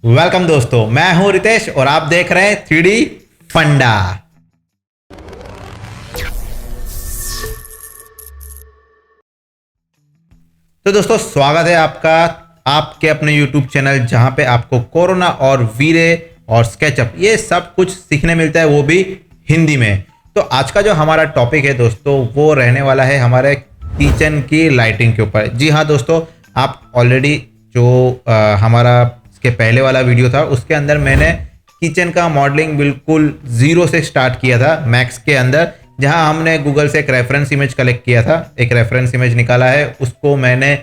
Welcome दोस्तों, मैं हूं रितेश और आप देख रहे हैं 3D फंडा। तो दोस्तों स्वागत है आपका आपके अपने YouTube चैनल जहां पे आपको कोरोना और वीरे और स्केचअप ये सब कुछ सीखने मिलता है, वो भी हिंदी में। तो आज का जो हमारा टॉपिक है दोस्तों वो रहने वाला है हमारे किचन की लाइटिंग के ऊपर। जी हाँ दोस्तों, आप ऑलरेडी जो हमारा इसके पहले वाला वीडियो था उसके अंदर मैंने किचन का मॉडलिंग बिल्कुल जीरो से स्टार्ट किया था मैक्स के अंदर, जहां हमने गूगल से एक रेफरेंस इमेज कलेक्ट किया था, एक रेफरेंस इमेज निकाला है, उसको मैंने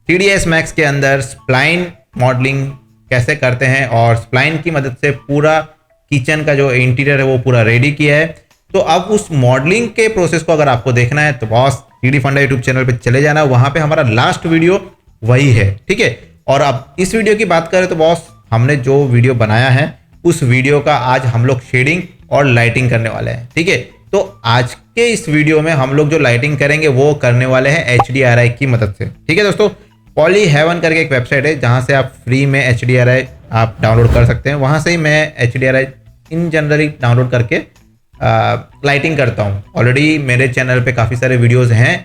3ds मैक्स के अंदर स्प्लाइन मॉडलिंग कैसे करते हैं और स्प्लाइन की मदद से पूरा किचन का जो इंटीरियर है वो पूरा रेडी किया है। तो अब उस मॉडलिंग के प्रोसेस को अगर आपको देखना है तो बॉस 3D फंडा यूट्यूब चैनल पे चले जाना, वहां पे हमारा लास्ट वीडियो वही है, ठीक है। और अब इस वीडियो की बात करें तो बॉस हमने जो वीडियो बनाया है उस वीडियो का आज हम लोग शेडिंग और लाइटिंग करने वाले हैं, ठीक है। तो आज के इस वीडियो में हम लोग जो लाइटिंग करेंगे वो करने वाले हैं HDRI की मदद से, ठीक है दोस्तों। पॉली हेवन करके एक वेबसाइट है जहां से आप फ्री में HDRI आप डाउनलोड कर सकते हैं। वहां से ही मैं HDRI इन जनरली डाउनलोड करके लाइटिंग करता हूं। ऑलरेडी मेरे चैनल पे काफ़ी सारे वीडियोस हैं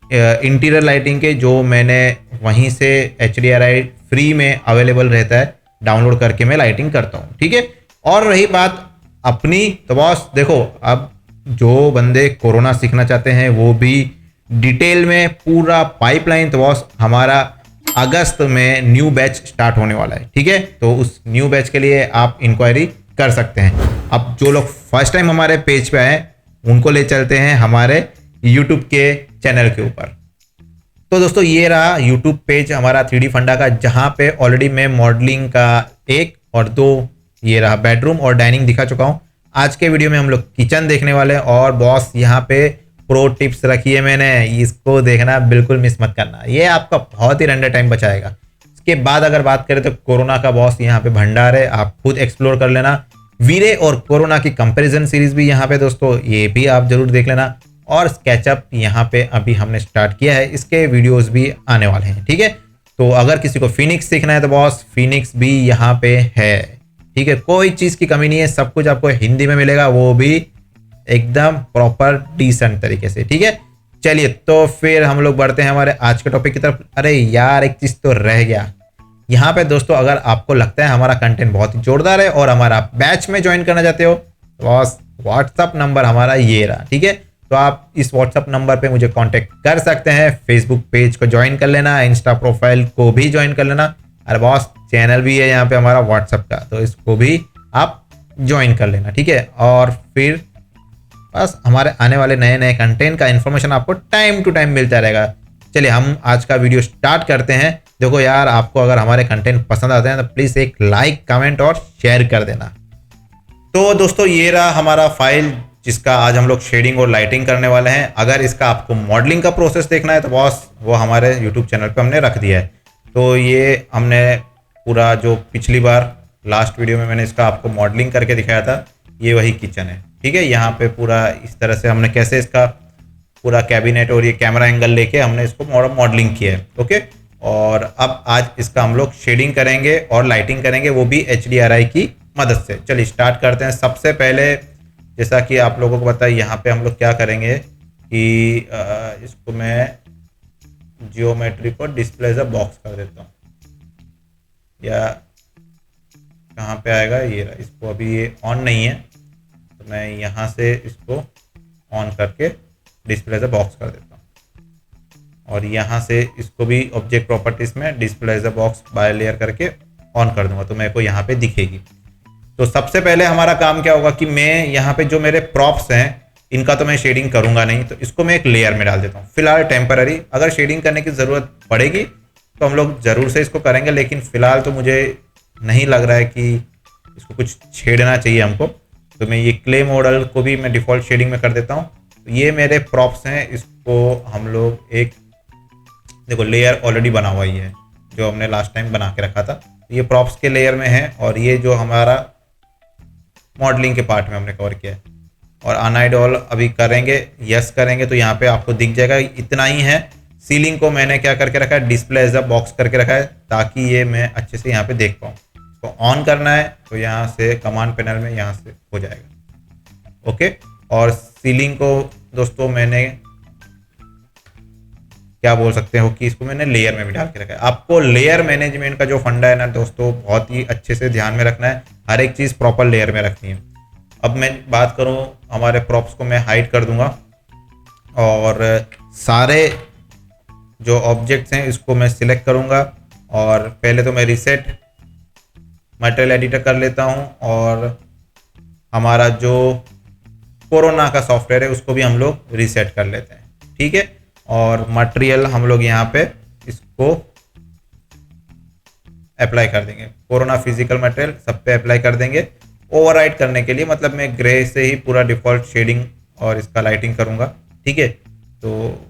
इंटीरियर लाइटिंग के, जो मैंने वहीं से HDRI फ्री में अवेलेबल रहता है, डाउनलोड करके मैं लाइटिंग करता हूँ, ठीक है। और रही बात अपनी, तो बॉस देखो अब जो बंदे कोरोना सीखना चाहते हैं वो भी डिटेल में पूरा पाइपलाइन, तो बॉस हमारा अगस्त में न्यू बैच स्टार्ट होने वाला है, ठीक है। तो उस न्यू बैच के लिए आप इंक्वायरी कर सकते हैं। अब जो लोग फर्स्ट टाइम हमारे पेज पे आए उनको ले चलते हैं हमारे यूट्यूब के चैनल के ऊपर। तो दोस्तों ये रहा यूट्यूब पेज हमारा 3D फंडा का, जहां पे ऑलरेडी मैं मॉडलिंग का 1 और 2 ये रहा बेडरूम और डाइनिंग दिखा चुका हूं। आज के वीडियो में हम लोग किचन देखने वाले हैं और बॉस यहाँ पे प्रो टिप्स रखी है मैंने, इसको देखना बिल्कुल मिस मत करना, ये आपका बहुत ही रंडा टाइम बचाएगा। इसके बाद अगर बात करें तो कोरोना का बॉस यहाँ पे भंडार है, आप खुद एक्सप्लोर कर लेना। वीरे और कोरोना की कंपैरिजन सीरीज भी यहाँ पे दोस्तों, ये भी आप जरूर देख लेना। और स्केचअप यहाँ पे अभी हमने स्टार्ट किया है, इसके वीडियोस भी आने वाले हैं, ठीक है। तो अगर किसी को फिनिक्स सीखना है तो बॉस फिनिक्स भी यहाँ पे है, ठीक है। कोई चीज़ की कमी नहीं है, सब कुछ आपको हिंदी में मिलेगा, वो भी एकदम प्रॉपर डिसेंट तरीके से, ठीक है। चलिए तो फिर हम लोग बढ़ते हैं हमारे आज के टॉपिक की तरफ। अरे यार एक चीज़ तो रह गया यहाँ पे दोस्तों, अगर आपको लगता है हमारा कंटेंट बहुत ही जोरदार है और हमारा बैच में ज्वाइन करना चाहते हो तो बॉस व्हाट्सअप नंबर हमारा ये रहा, ठीक है। तो आप इस व्हाट्सअप नंबर पे मुझे कांटेक्ट कर सकते हैं। फेसबुक पेज को ज्वाइन कर लेना, इंस्टा प्रोफाइल को भी ज्वाइन कर लेना, अरे बॉस चैनल भी है यहाँ पे हमारा व्हाट्सअप का, तो इसको भी आप ज्वाइन कर लेना, ठीक है। और फिर बस हमारे आने वाले नए नए कंटेंट का इन्फॉर्मेशन आपको टाइम टू टाइम मिलता रहेगा। चलिए हम आज का वीडियो स्टार्ट करते हैं। देखो यार, आपको अगर हमारे कंटेंट पसंद आते हैं तो प्लीज़ एक लाइक कमेंट और शेयर कर देना। तो दोस्तों ये रहा हमारा फाइल जिसका आज हम लोग शेडिंग और लाइटिंग करने वाले हैं। अगर इसका आपको मॉडलिंग का प्रोसेस देखना है तो बॉस वो हमारे यूट्यूब चैनल पे हमने रख दिया है। तो ये हमने पूरा जो पिछली बार लास्ट वीडियो में मैंने इसका आपको मॉडलिंग करके दिखाया था, ये वही किचन है, ठीक है। यहाँ पे पूरा इस तरह से हमने कैसे इसका पूरा कैबिनेट और ये कैमरा एंगल लेके हमने इसको मॉडलिंग किया है, ओके। और अब आज इसका हम लोग शेडिंग करेंगे और लाइटिंग करेंगे, वो भी HDRI की मदद से। चलिए स्टार्ट करते हैं। सबसे पहले जैसा कि आप लोगों को पता है यहाँ पे हम लोग क्या करेंगे कि इसको मैं जियोमेट्री को डिस्प्ले एज अ बॉक्स कर देता हूँ, या कहाँ पे आएगा ये रहा। इसको अभी ये ऑन नहीं है तो मैं यहाँ से इसको ऑन करके डिस्प्ले एज अ बॉक्स कर देता हूँ, और यहाँ से इसको भी ऑब्जेक्ट प्रॉपर्टीज में display as a box by layer करके ऑन कर दूंगा, तो मेरे को यहाँ पे दिखेगी। तो सबसे पहले हमारा काम क्या होगा कि मैं यहाँ पे जो मेरे प्रॉप्स हैं इनका तो मैं शेडिंग करूंगा नहीं, तो इसको मैं एक लेयर में डाल देता हूँ फिलहाल टेम्पररी। अगर शेडिंग करने की ज़रूरत पड़ेगी तो हम लोग ज़रूर से इसको करेंगे, लेकिन फिलहाल तो मुझे नहीं लग रहा है कि इसको कुछ छेड़ना चाहिए हमको। तो मैं ये क्ले मॉडल को भी मैं डिफ़ॉल्ट शेडिंग में कर देता हूँ। तो ये मेरे प्रॉप्स हैं, इसको हम लोग एक देखो लेयर ऑलरेडी बना हुआ ही है जो हमने लास्ट टाइम बना के रखा था, ये प्रॉप्स के लेयर में है, और ये जो हमारा मॉडलिंग के पार्ट में हमने कवर किया है। और अनाइडॉल अभी करेंगे, यस करेंगे तो यहाँ पे आपको दिख जाएगा, इतना ही है। सीलिंग को मैंने क्या करके रखा है, डिस्प्ले एज अ बॉक्स करके रखा है ताकि ये मैं अच्छे से यहाँ पे देख पाऊँ। इसको ऑन करना है तो यहाँ से कमांड पैनल में यहाँ से हो जाएगा। ओके, और सीलिंग को दोस्तों मैंने क्या बोल सकते हो कि इसको मैंने लेयर में भी डाल के रखा है। आपको लेयर मैनेजमेंट का जो फंडा है ना दोस्तों, बहुत ही अच्छे से ध्यान में रखना है, हर एक चीज़ प्रॉपर लेयर में रखनी है। अब मैं बात करूँ, हमारे प्रॉप्स को मैं हाइड कर दूंगा और सारे जो ऑब्जेक्ट्स हैं इसको मैं सिलेक्ट करूंगा और पहले तो मैं रीसेट मटेरियल एडिटर कर लेता हूं और हमारा जो कोरोना का सॉफ्टवेयर है उसको भी हम लोग रीसेट कर लेते हैं। ठीक है, और मटेरियल हम लोग यहाँ पे इसको अप्लाई कर देंगे, कोरोना फिजिकल मटेरियल सब पे अप्लाई कर देंगे। ओवरराइड करने के लिए मतलब मैं ग्रे से ही पूरा डिफॉल्ट शेडिंग और इसका लाइटिंग करूँगा। ठीक है, तो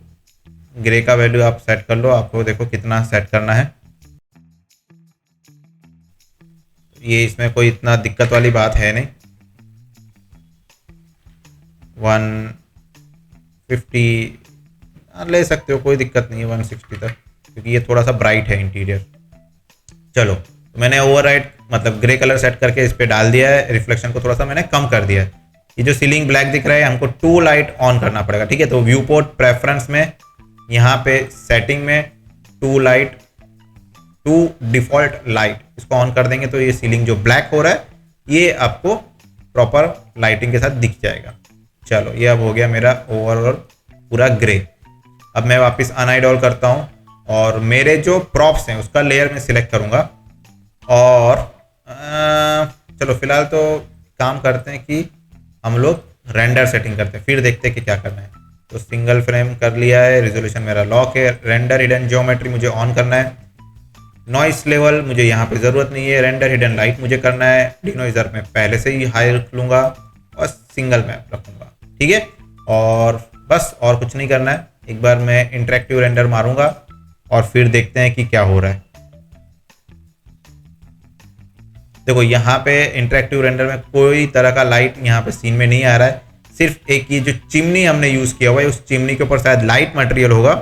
ग्रे का वैल्यू आप सेट कर लो, आपको देखो कितना सेट करना है। ये इसमें कोई इतना दिक्कत वाली बात है नहीं, 150 ले सकते हो, कोई दिक्कत नहीं है 160 तक, क्योंकि ये थोड़ा सा ब्राइट है इंटीरियर। चलो, तो मैंने ओवरराइड मतलब ग्रे कलर सेट करके इस पर डाल दिया है, रिफ्लेक्शन को थोड़ा सा मैंने कम कर दिया है। ये जो सीलिंग ब्लैक दिख रहा है हमको टू लाइट ऑन करना पड़ेगा। ठीक है, तो व्यू पोर्ट प्रेफरेंस में यहाँ पे सेटिंग में to light, to default light, इसको ऑन कर देंगे तो ये सीलिंग जो ब्लैक हो रहा है ये आपको प्रॉपर लाइटिंग के साथ दिख जाएगा। चलो, ये अब हो गया मेरा ओवरऑल पूरा ग्रे। अब मैं वापस अनआइडॉल करता हूँ और मेरे जो प्रॉप्स हैं उसका लेयर में सिलेक्ट करूँगा और चलो फिलहाल तो काम करते हैं कि हम लोग रेंडर सेटिंग करते हैं, फिर देखते हैं कि क्या करना है। तो सिंगल फ्रेम कर लिया है, रिजोल्यूशन मेरा लॉक है, रेंडर हिडन ज्योमेट्री मुझे ऑन करना है, नॉइस लेवल मुझे यहाँ पे ज़रूरत नहीं है, रेंडर हिडन लाइट मुझे करना है, डिनोइजर में पहले से ही हाई रख लूँगा और सिंगल मैप रखूँगा। ठीक है, और बस और कुछ नहीं करना है। एक बार मैं इंटरेक्टिव रेंडर मारूंगा और फिर देखते हैं कि क्या हो रहा है। देखो यहाँ पे इंटरेक्टिव रेंडर में कोई तरह का लाइट यहाँ पे सीन में नहीं आ रहा है, सिर्फ एक ये जो चिमनी हमने यूज़ किया हुआ है उस चिमनी के ऊपर शायद लाइट मटेरियल होगा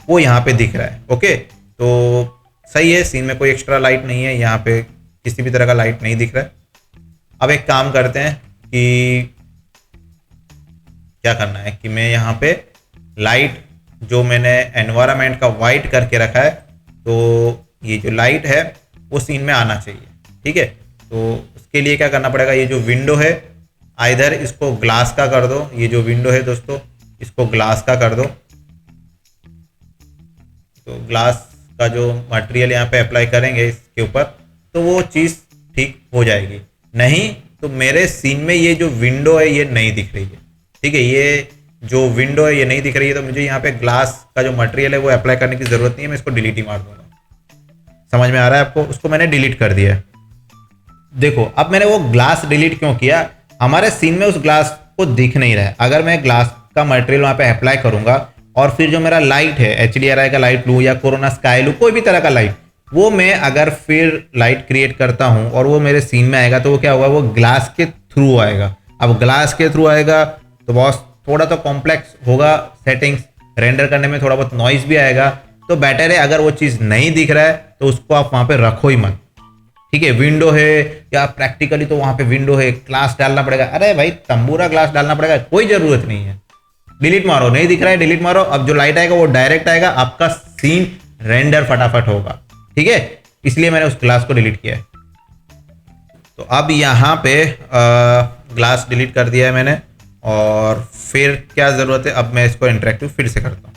वो यहाँ पे दिख रहा है। ओके, तो सही है, सीन में कोई एक्स्ट्रा लाइट नहीं है, यहाँ पे किसी भी तरह का लाइट नहीं दिख रहा है। अब एक काम करते हैं कि क्या करना है कि मैं यहाँ पे लाइट जो मैंने एनवायरनमेंट का वाइट करके रखा है, तो ये जो लाइट है वो सीन में आना चाहिए। ठीक है, तो उसके लिए क्या करना पड़ेगा, ये जो विंडो है आइधर इसको ग्लास का कर दो, ये जो विंडो है दोस्तों इसको ग्लास का कर दो। तो ग्लास का जो मटेरियल यहाँ पे अप्लाई करेंगे इसके ऊपर तो वो चीज़ ठीक हो जाएगी। नहीं तो मेरे सीन में ये जो विंडो है ये नहीं दिख रही है। ठीक है, ये जो विंडो है ये नहीं दिख रही है, तो मुझे यहाँ पे ग्लास का जो मटेरियल है वो अप्लाई करने की ज़रूरत नहीं है, मैं इसको डिलीट ही मार दूंगा। समझ में आ रहा है आपको? उसको मैंने डिलीट कर दिया है। देखो, अब मैंने वो ग्लास डिलीट क्यों किया, हमारे सीन में उस ग्लास को दिख नहीं रहा है। अगर मैं ग्लास का मटेरियल वहाँ पे अप्लाई करूँगा और फिर जो मेरा लाइट है HDRI का लाइट लूँ या कोरोना स्काई लूँ, कोई भी तरह का लाइट, वो मैं अगर फिर लाइट क्रिएट करता हूँ और वो मेरे सीन में आएगा तो वो क्या होगा, वो ग्लास के थ्रू आएगा। अब ग्लास के थ्रू आएगा तो बहुत थोड़ा तो कॉम्प्लेक्स होगा सेटिंग्स, रेंडर करने में थोड़ा बहुत नॉइज भी आएगा। तो बेटर है अगर वो चीज़ नहीं दिख रहा है तो उसको आप वहाँ पे रखो ही मत। ठीक है, विंडो है या प्रैक्टिकली तो वहाँ पे विंडो है, ग्लास डालना पड़ेगा, अरे भाई तंबूरा ग्लास डालना पड़ेगा, कोई ज़रूरत नहीं है। डिलीट मारो, नहीं दिख रहा है डिलीट मारो। अब जो लाइट आएगा वो डायरेक्ट आएगा, आपका सीन रेंडर फटाफट होगा। ठीक है, इसलिए मैंने उस ग्लास को डिलीट किया है। तो अब यहाँ पे ग्लास डिलीट कर दिया है मैंने और फिर क्या ज़रूरत है, अब मैं इसको इंटरेक्टिव फिर से करता हूँ।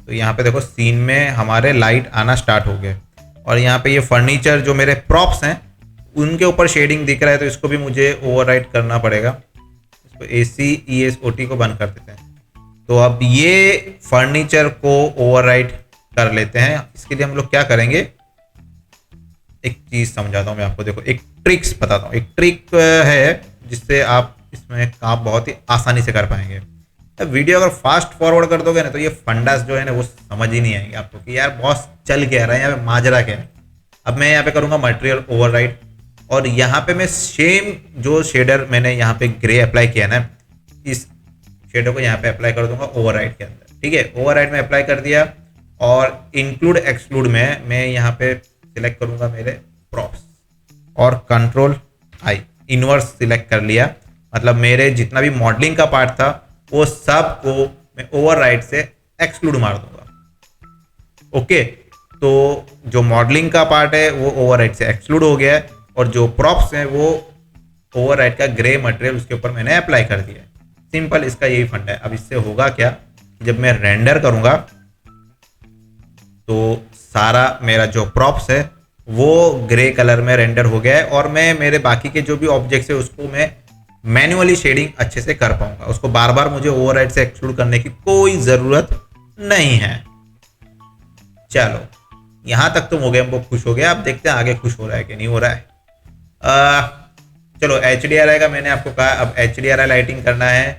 तो यहाँ पे देखो सीन में हमारे लाइट आना स्टार्ट हो गया और यहाँ पे ये फर्नीचर जो मेरे प्रॉप्स हैं उनके ऊपर शेडिंग दिख रहा है, तो इसको भी मुझे ओवरराइड करना पड़ेगा। इसको ACESOT को बंद कर देते हैं। तो अब ये फर्नीचर को ओवरराइड कर लेते हैं। इसके लिए हम लोग क्या करेंगे, एक चीज़ समझाता हूँ मैं आपको। देखो, एक ट्रिक्स बताता हूँ, एक ट्रिक है जिससे आप इसमें काम बहुत ही आसानी से कर पाएंगे। अब वीडियो अगर फास्ट फॉरवर्ड कर दोगे ना तो ये फंडास जो है ना वो समझ ही नहीं आएंगे आपको कि यार बॉस चल क्या रहा है, यहाँ पे माजरा क्या है। अब मैं यहाँ पे करूँगा मटेरियल ओवरराइड और यहाँ पे मैं सेम जो शेडर मैंने यहाँ पे ग्रे अप्लाई किया ना, इस शेडर को यहाँ पे अप्लाई कर दूंगा ओवरराइड के अंदर। ठीक है, ओवरराइड में अप्लाई कर दिया और इंक्लूड एक्सक्लूड में मैं यहाँ पे सिलेक्ट करूँगा मेरे प्रॉप्स। और कंट्रोल आई, इन्वर्स सिलेक्ट कर लिया। मतलब मेरे जितना भी मॉडलिंग का पार्ट था वो सब को मैं ओवरराइट से एक्सक्लूड मार दूंगा। ओके, तो जो मॉडलिंग का पार्ट है वो ओवरराइट से एक्सक्लूड हो गया है और जो प्रॉप्स हैं वो ओवरराइट का ग्रे मटेरियल उसके ऊपर मैंने अप्लाई कर दिया है। सिंपल इसका यही फंडा है। अब इससे होगा क्या, जब मैं रेंडर करूंगा तो सारा मेरा जो प्रॉप्स है वो ग्रे कलर में रेंडर हो गया है और मैं मेरे बाकी के जो भी ऑब्जेक्ट्स है उसको मैं मैन्युअली शेडिंग अच्छे से कर पाऊंगा। उसको बार बार मुझे ओवरराइट से एक्सक्लूड करने की कोई ज़रूरत नहीं है। चलो यहाँ तक तो हो गया, हमको खुश हो गया। अब देखते हैं आगे खुश हो रहा है कि नहीं हो रहा है। चलो HDRI का मैंने आपको कहा, अब HDRI लाइटिंग करना है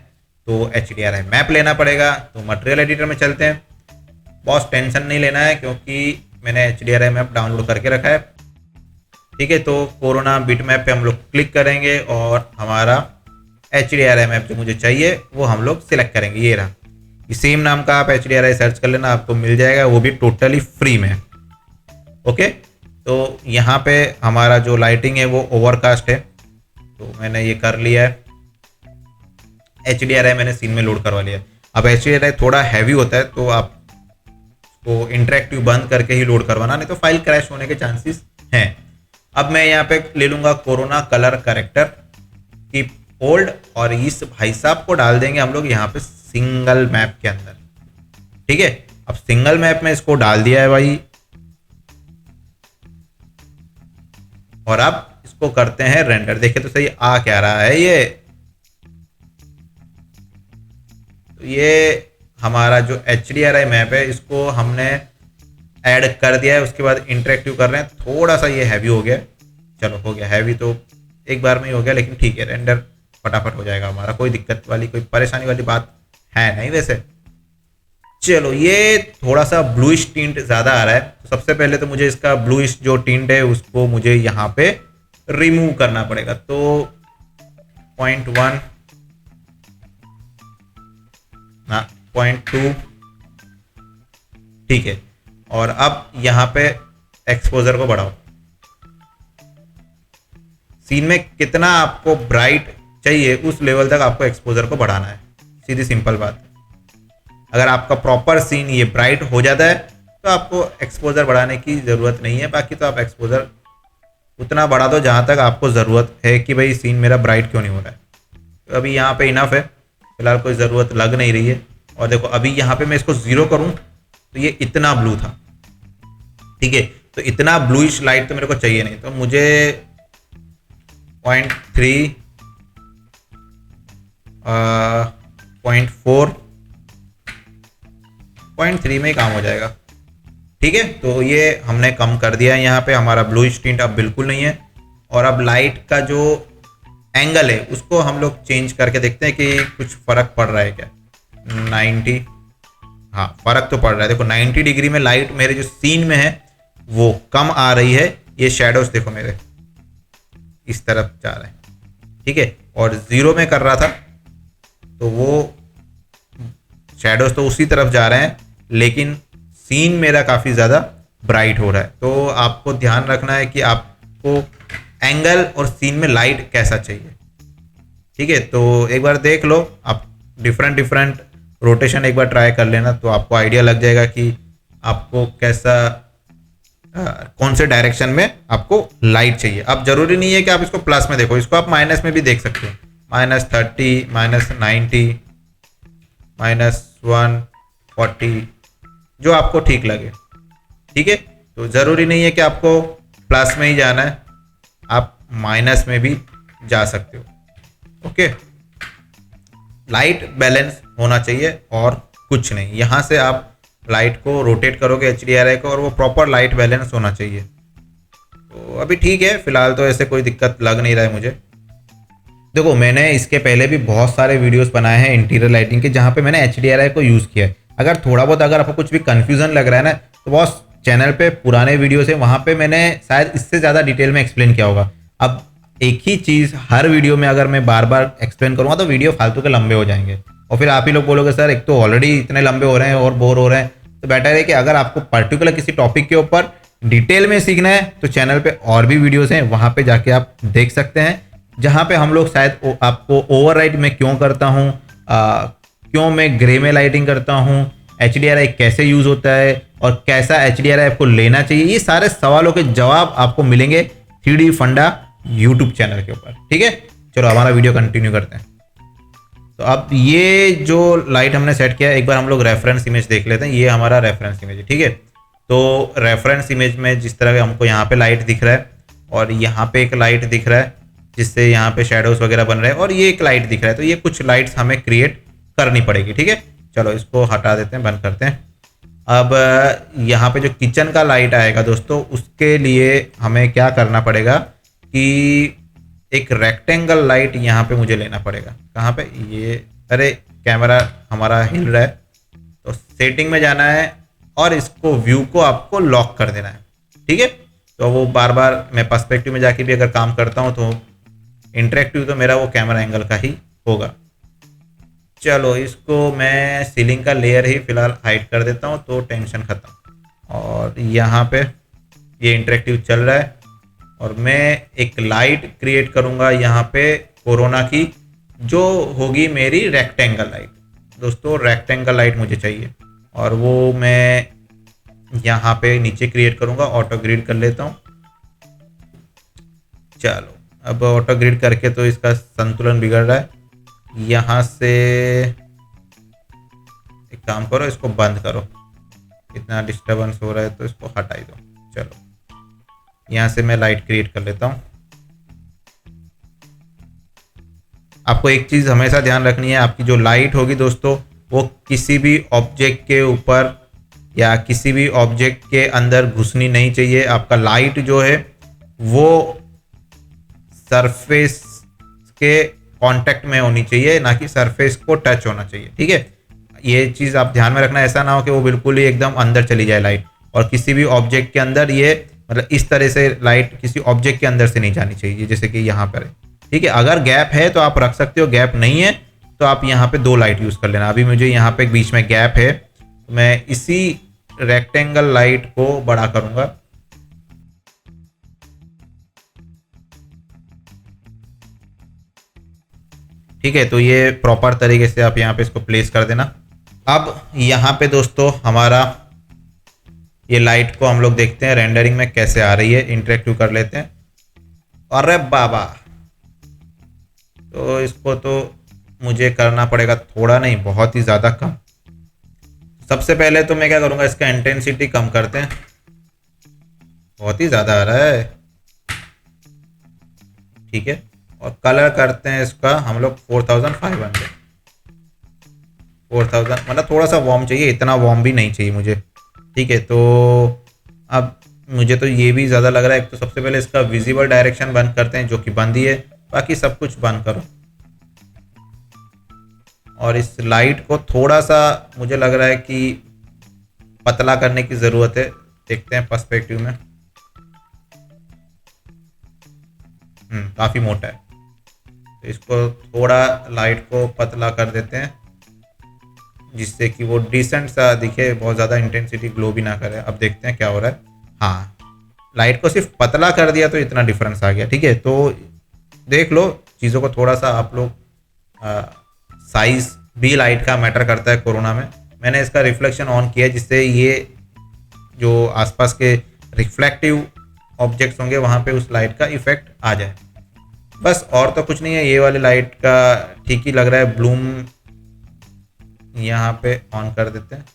तो HDRI मैप लेना पड़ेगा। तो मटेरियल एडिटर में चलते हैं। बॉस टेंशन नहीं लेना है क्योंकि मैंने HDRI मैप डाउनलोड करके रखा है। ठीक है, तो कोरोना बिट मैप पे हम लोग क्लिक करेंगे और हमारा HDRI मैप जो मुझे चाहिए वो हम लोग सिलेक्ट करेंगे। ये रहा, इस सेम नाम का आप HDRI सर्च कर लेना, आपको मिल जाएगा, वो भी टोटली फ्री में। ओके, तो यहाँ पे हमारा जो लाइटिंग है वो ओवरकास्ट है, तो मैंने ये कर लिया है। HDRI मैंने सीन में लोड करवा लिया। अब HDRI थोड़ा हैवी होता है तो आप को इंटरेक्टिव बंद करके ही लोड करवाना, नहीं तो फाइल क्रैश होने के चांसेस हैं। अब मैं यहाँ पे ले लूँगा कोरोना कलर करेक्टर की होल्ड और इस भाई साहब को डाल देंगे हम लोग यहाँ पे सिंगल मैप के अंदर। ठीक है, अब सिंगल मैप में इसको डाल दिया है भाई और अब इसको करते हैं रेंडर। देखिए तो सही आ क्या रहा है। ये हमारा जो HDRI मैप है इसको हमने ऐड कर दिया है। उसके बाद इंटरेक्टिव कर रहे हैं, थोड़ा सा ये हैवी हो गया। चलो हो गया हैवी तो एक बार में ही हो गया, लेकिन ठीक है, रेंडर फटाफट हो जाएगा हमारा। कोई दिक्कत वाली कोई परेशानी वाली बात है नहीं वैसे। चलो ये थोड़ा सा ब्लूइश टिंट ज़्यादा आ रहा है, तो सबसे पहले तो मुझे इसका ब्लूइश जो टिंट है उसको मुझे यहाँ पे रिमूव करना पड़ेगा। तो 0.1 हाँ 0.2 ठीक है, और अब यहाँ पे एक्सपोजर को बढ़ाओ। सीन में कितना आपको ब्राइट चाहिए उस लेवल तक आपको एक्सपोजर को बढ़ाना है, सीधी सिंपल बात। अगर आपका प्रॉपर सीन ये ब्राइट हो जाता है तो आपको एक्सपोजर बढ़ाने की ज़रूरत नहीं है। बाकी तो आप एक्सपोजर उतना बढ़ा दो जहाँ तक आपको ज़रूरत है कि भाई सीन मेरा ब्राइट क्यों नहीं हो रहा है। तो अभी यहाँ पे इनफ है, फिलहाल कोई ज़रूरत लग नहीं रही है। और देखो अभी यहाँ पे मैं इसको 0 करूँ तो ये इतना ब्लू था। ठीक है, तो इतना ब्लूइश लाइट तो मेरे को चाहिए नहीं, तो मुझे 0.3 0.4 0.3 में ही काम हो जाएगा। ठीक है, तो ये हमने कम कर दिया है। यहाँ पे हमारा ब्लूइश टिंट अब बिल्कुल नहीं है। और अब लाइट का जो एंगल है उसको हम लोग चेंज करके देखते हैं कि कुछ फर्क पड़ रहा है क्या। 90, हाँ फर्क तो पड़ रहा है। देखो 90 डिग्री में लाइट मेरे जो सीन में है वो कम आ रही है। ये शेडोज देखो मेरे इस तरफ जा रहे हैं। ठीक है, और 0 में कर रहा था तो वो शेडोज तो उसी तरफ जा रहे हैं, लेकिन सीन मेरा काफ़ी ज़्यादा ब्राइट हो रहा है। तो आपको ध्यान रखना है कि आपको एंगल और सीन में लाइट कैसा चाहिए। ठीक है, तो एक बार देख लो आप, डिफरेंट रोटेशन एक बार ट्राई कर लेना तो आपको आइडिया लग जाएगा कि आपको कैसा कौन से डायरेक्शन में आपको लाइट चाहिए। अब जरूरी नहीं है कि आप इसको प्लस में देखो, इसको आप माइनस में भी देख सकते हो। -30, -90, -140, जो आपको ठीक लगे। ठीक है, तो ज़रूरी नहीं है कि आपको प्लस में ही जाना है, आप माइनस में भी जा सकते हो। ओके, लाइट बैलेंस होना चाहिए और कुछ नहीं। यहाँ से आप लाइट को रोटेट करोगे HDRI को और वो प्रॉपर लाइट बैलेंस होना चाहिए। तो अभी ठीक है, फिलहाल तो ऐसे कोई दिक्कत लग नहीं रहा है मुझे। देखो मैंने इसके पहले भी बहुत सारे वीडियोस बनाए हैं इंटीरियर लाइटिंग के, जहाँ पे मैंने HDRI को यूज़ किया है। अगर थोड़ा बहुत अगर आपको कुछ भी कन्फ्यूजन लग रहा है ना, तो बहुत चैनल पे पुराने वीडियोस है, वहाँ पे मैंने शायद इससे ज़्यादा डिटेल में एक्सप्लेन किया होगा। अब एक ही चीज़ हर वीडियो में अगर मैं बार बार एक्सप्लेन करूँगा तो वीडियो फालतू के लंबे हो जाएंगे, और फिर आप ही लोग बोलोगे सर एक तो ऑलरेडी इतने लंबे हो रहे हैं और बोर हो रहे हैं। तो बेटर है कि अगर आपको पर्टिकुलर किसी टॉपिक के ऊपर डिटेल में सीखना है तो चैनल पे और भी वीडियोस हैं, वहाँ पे जाके आप देख सकते हैं, जहाँ पे हम लोग शायद आपको ओवरराइड में क्यों करता हूँ, क्यों मैं ग्रे में लाइटिंग करता हूँ, HDRI कैसे यूज़ होता है और कैसा HDRI आपको लेना चाहिए, ये सारे सवालों के जवाब आपको मिलेंगे 3D फंडा यूट्यूब चैनल के ऊपर। ठीक है, चलो हमारा वीडियो कंटिन्यू करते हैं। तो अब ये जो लाइट हमने सेट किया है, एक बार हम लोग रेफरेंस इमेज देख लेते हैं। ये हमारा रेफरेंस इमेज है। ठीक है, तो रेफरेंस इमेज में जिस तरह हमको यहाँ पे लाइट दिख रहा है और यहाँ पे एक लाइट दिख रहा है जिससे यहाँ पे शेडोज वगैरह बन रहे हैं और ये एक लाइट दिख रहा है, तो ये कुछ लाइट्स हमें क्रिएट करनी पड़ेगी। ठीक है, चलो इसको हटा देते हैं, बंद करते हैं। अब यहाँ पे जो किचन का लाइट आएगा दोस्तों, उसके लिए हमें क्या करना पड़ेगा कि एक रेक्टेंगल लाइट यहाँ पे मुझे लेना पड़ेगा। कहाँ पे? ये, अरे कैमरा हमारा हिल रहा है, तो सेटिंग में जाना है और इसको व्यू को आपको लॉक कर देना है। ठीक है, तो वो बार बार मैं पर्सपेक्टिव में जाके भी अगर काम करता हूँ तो इंटरेक्टिव तो मेरा वो कैमरा एंगल का ही होगा। चलो इसको मैं सीलिंग का लेयर ही फिलहाल हाइड कर देता हूँ, तो टेंशन ख़त्म। और यहाँ पे ये इंटरेक्टिव चल रहा है और मैं एक लाइट क्रिएट करूँगा यहाँ पे कोरोना की, जो होगी मेरी रेक्टेंगल लाइट। दोस्तों रेक्टेंगल लाइट मुझे चाहिए और वो मैं यहाँ पे नीचे क्रिएट करूँगा। ऑटो ग्रिड कर लेता हूँ। चलो अब ऑटो ग्रिड करके तो इसका संतुलन बिगड़ रहा है। यहाँ से एक काम करो, इसको बंद करो, इतना डिस्टरबेंस हो रहा है तो इसको हटाई दो। चलो यहाँ से मैं लाइट क्रिएट कर लेता हूँ। आपको एक चीज़ हमेशा ध्यान रखनी है, आपकी जो लाइट होगी दोस्तों वो किसी भी ऑब्जेक्ट के ऊपर या किसी भी ऑब्जेक्ट के अंदर घुसनी नहीं चाहिए। आपका लाइट जो है वो सरफेस के कांटेक्ट में होनी चाहिए, ना कि सरफेस को टच होना चाहिए। ठीक है, ये चीज़ आप ध्यान में रखना। ऐसा ना हो कि वो बिल्कुल ही एकदम अंदर चली जाए लाइट, और किसी भी ऑब्जेक्ट के अंदर ये मतलब इस तरह से लाइट किसी ऑब्जेक्ट के अंदर से नहीं जानी चाहिए, जैसे कि यहाँ पर है। ठीक है, अगर गैप है तो आप रख सकते हो, गैप नहीं है तो आप यहाँ पे 2 लाइट यूज़ कर लेना। अभी मुझे यहाँ पे बीच में गैप है, तो मैं इसी रेक्टेंगल लाइट को बड़ा करूँगा। ठीक है, तो ये प्रॉपर तरीके से आप यहाँ पे इसको प्लेस कर देना। अब यहाँ पे दोस्तों हमारा ये लाइट को हम लोग देखते हैं रेंडरिंग में कैसे आ रही है। इंटरेक्टिव कर लेते हैं। अरे बाबा, तो इसको तो मुझे करना पड़ेगा थोड़ा नहीं, बहुत ही ज़्यादा कम। सबसे पहले तो मैं क्या करूँगा, इसका इंटेंसिटी कम करते हैं, बहुत ही ज़्यादा आ रहा है। ठीक है, और कलर करते हैं इसका हम लोग 4500 मतलब थोड़ा सा वार्म चाहिए, इतना वार्म भी नहीं चाहिए मुझे। ठीक है, तो अब मुझे तो ये भी ज़्यादा लग रहा है। एक तो सबसे पहले इसका विजिबल डायरेक्शन बंद करते हैं, जो कि बंद ही है, बाकी सब कुछ बंद करो। और इस लाइट को थोड़ा सा मुझे लग रहा है कि पतला करने की ज़रूरत है। देखते हैं पर्सपेक्टिव में, काफ़ी मोटा है, तो इसको थोड़ा लाइट को पतला कर देते हैं जिससे कि वो डिसेंट सा दिखे, बहुत ज़्यादा इंटेंसिटी ग्लो भी ना करे। अब देखते हैं क्या हो रहा है। हाँ, लाइट को सिर्फ पतला कर दिया तो इतना डिफरेंस आ गया। ठीक है, तो देख लो चीज़ों को थोड़ा सा आप लोग, साइज भी लाइट का मैटर करता है कोरोना में। मैंने इसका रिफ्लेक्शन ऑन किया जिससे ये जो आसपास के रिफ्लेक्टिव ऑब्जेक्ट्स होंगे वहाँ पे उस लाइट का इफेक्ट आ जाए, बस। और तो कुछ नहीं है। ये वाली लाइट का ठीक ही लग रहा है। ब्लूम यहाँ पे ऑन कर देते हैं।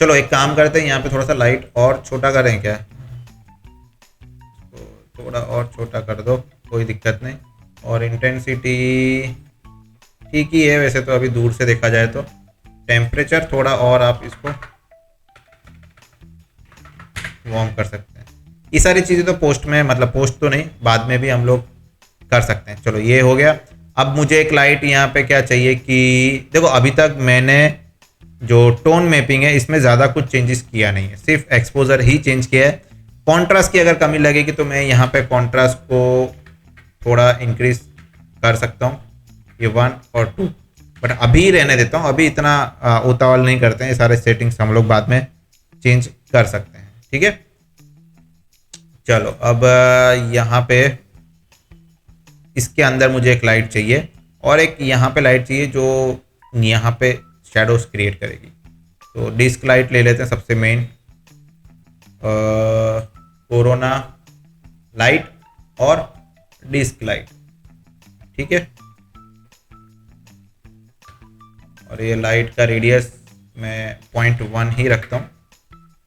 चलो एक काम करते हैं, यहाँ पे थोड़ा सा लाइट और छोटा करें क्या, तो थोड़ा और छोटा कर दो, कोई दिक्कत नहीं। और इंटेंसिटी ठीक ही है वैसे तो, अभी दूर से देखा जाए तो। टेम्परेचर थोड़ा और आप इसको वार्म कर सकते हैं। ये सारी चीज़ें तो पोस्ट में, मतलब पोस्ट तो नहीं, बाद में भी हम लोग कर सकते हैं। चलो ये हो गया। अब मुझे एक लाइट यहाँ पे क्या चाहिए कि देखो, अभी तक मैंने जो टोन मैपिंग है इसमें ज़्यादा कुछ चेंजेस किया नहीं है, सिर्फ एक्सपोजर ही चेंज किया है। कॉन्ट्रास्ट की अगर कमी लगेगी तो मैं यहाँ पे कॉन्ट्रास्ट को थोड़ा इंक्रीज कर सकता हूँ, ये 1 और 2, बट अभी रहने देता हूँ। अभी इतना उतावल नहीं करते हैं, ये सारे सेटिंग्स हम लोग बाद में चेंज कर सकते हैं। ठीक है। चलो अब यहाँ पे इसके अंदर मुझे एक लाइट चाहिए और एक यहाँ पे लाइट चाहिए जो यहाँ पे शेडोज क्रिएट करेगी। तो डिस्क लाइट ले लेते हैं सबसे मेन, कोरोना लाइट और डिस्क लाइट, ठीक है। और ये लाइट का रेडियस मैं 0.1 ही रखता हूँ,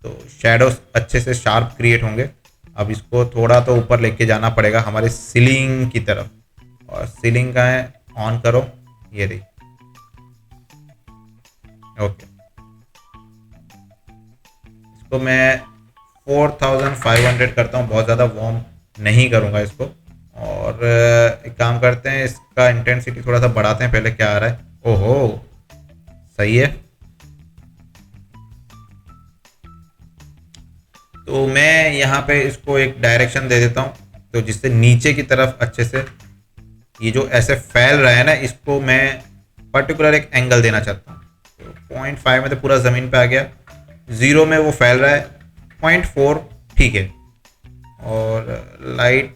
तो शेडोज अच्छे से शार्प क्रिएट होंगे। अब इसको थोड़ा तो ऊपर लेके जाना पड़ेगा हमारे सीलिंग की तरफ, और सीलिंग का है ऑन करो, ये रही, ओके। इसको मैं 4500 करता हूँ, बहुत ज़्यादा वार्म नहीं करूँगा इसको। और एक काम करते हैं, इसका इंटेंसिटी थोड़ा सा बढ़ाते हैं पहले, क्या आ रहा है। ओहो सही है। तो मैं यहाँ पे इसको एक डायरेक्शन दे देता हूँ, तो जिससे नीचे की तरफ अच्छे से ये जो ऐसे फैल रहा है ना, इसको मैं पर्टिकुलर एक एंगल देना चाहता हूँ। तो 0.5 में तो पूरा ज़मीन पे आ गया, 0 में वो फैल रहा है 0.4, ठीक है। और लाइट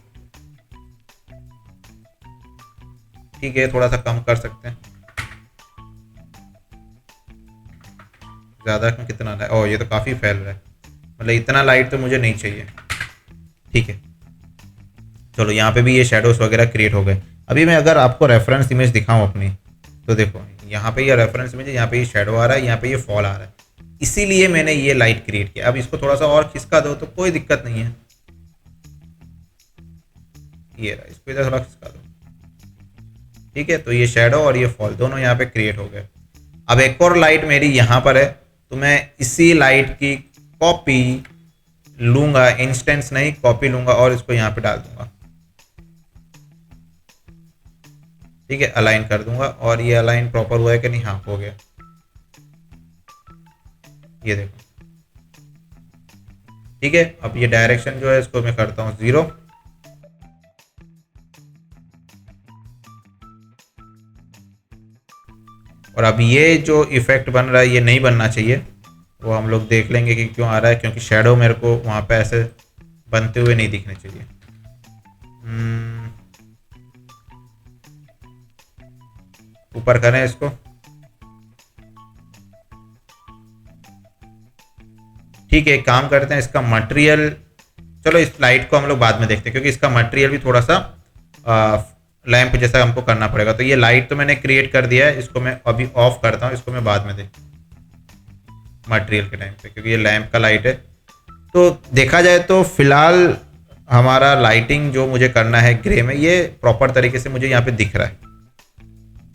ठीक है, थोड़ा सा कम कर सकते हैं, ज़्यादा कितना है, ओह ये तो काफ़ी फैल रहा है, मतलब इतना लाइट तो मुझे नहीं चाहिए, ठीक है। चलो यहाँ पे भी ये शेडोज वगैरह क्रिएट हो गए। अभी मैं अगर आपको रेफरेंस इमेज दिखाऊं अपनी, तो देखो यहाँ पे ये रेफरेंस इमेज है, यहाँ पे ये शेडो आ रहा है, यहाँ पे ये फॉल आ रहा है, इसीलिए मैंने ये लाइट क्रिएट किया। अब इसको थोड़ा सा और खिसका दो तो कोई दिक्कत नहीं है, ये रहा, इसको इधर थोड़ा खिसका दो, ठीक है। तो ये शेडो और ये फॉल दोनों यहाँ पे क्रिएट हो गए। अब एक और लाइट मेरी यहाँ पर है, तो मैं इसी लाइट की कॉपी लूंगा, इंस्टेंस नहीं कॉपी लूंगा और इसको यहाँ पे डाल दूंगा, ठीक है। अलाइन कर दूंगा, और ये अलाइन प्रॉपर हुआ है कि नहीं, हाँ हो गया, ये देखो, ठीक है। अब ये डायरेक्शन जो है इसको मैं करता हूँ 0, और अब ये जो इफेक्ट बन रहा है ये नहीं बनना चाहिए, वो हम लोग देख लेंगे कि क्यों आ रहा है, क्योंकि शेडो मेरे को वहाँ पे ऐसे बनते हुए नहीं दिखने चाहिए। ऊपर करें इसको, ठीक है। एक काम करते हैं, इसका मटेरियल, चलो इस लाइट को हम लोग बाद में देखते हैं, क्योंकि इसका मटेरियल भी थोड़ा सा लैंप जैसा हमको करना पड़ेगा। तो ये लाइट तो मैंने क्रिएट कर दिया है, इसको मैं अभी ऑफ करता हूँ, इसको मैं बाद में देखता हूँ मटेरियल के टाइम पे, क्योंकि ये लैंप का लाइट है। तो देखा जाए तो फिलहाल हमारा लाइटिंग जो मुझे करना है ग्रे में, ये प्रॉपर तरीके से मुझे यहाँ पे दिख रहा है।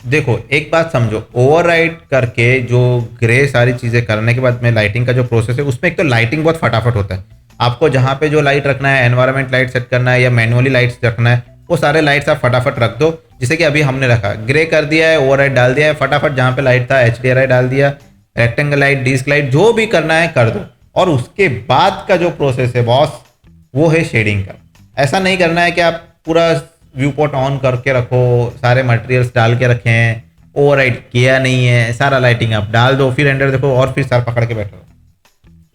देखो एक बात समझो, ओवरराइड करके जो ग्रे सारी चीज़ें करने के बाद में लाइटिंग का जो प्रोसेस है, उसमें एक तो लाइटिंग बहुत फटाफट होता है। आपको जहाँ पे जो लाइट रखना है, एनवायरनमेंट लाइट सेट करना है या मैनुअली लाइट्स रखना है, वो सारे लाइट्स आप फटाफट रख दो। जैसे कि अभी हमने रखा, ग्रे कर दिया है, ओवरराइड डाल दिया है, फटाफट जहाँ पे लाइट था HDRI डाल दिया, रेक्टेंगल लाइट, डिस्क लाइट, जो भी करना है कर दो। और उसके बाद का जो प्रोसेस है बॉस, वो है शेडिंग का। ऐसा नहीं करना है कि आप पूरा व्यू पोर्ट ऑन करके रखो, सारे मटेरियल्स डाल के रखें, ओवरराइड किया नहीं है, सारा लाइटिंग आप डाल दो, फिर एंडर देखो और फिर सर पकड़ के बैठो,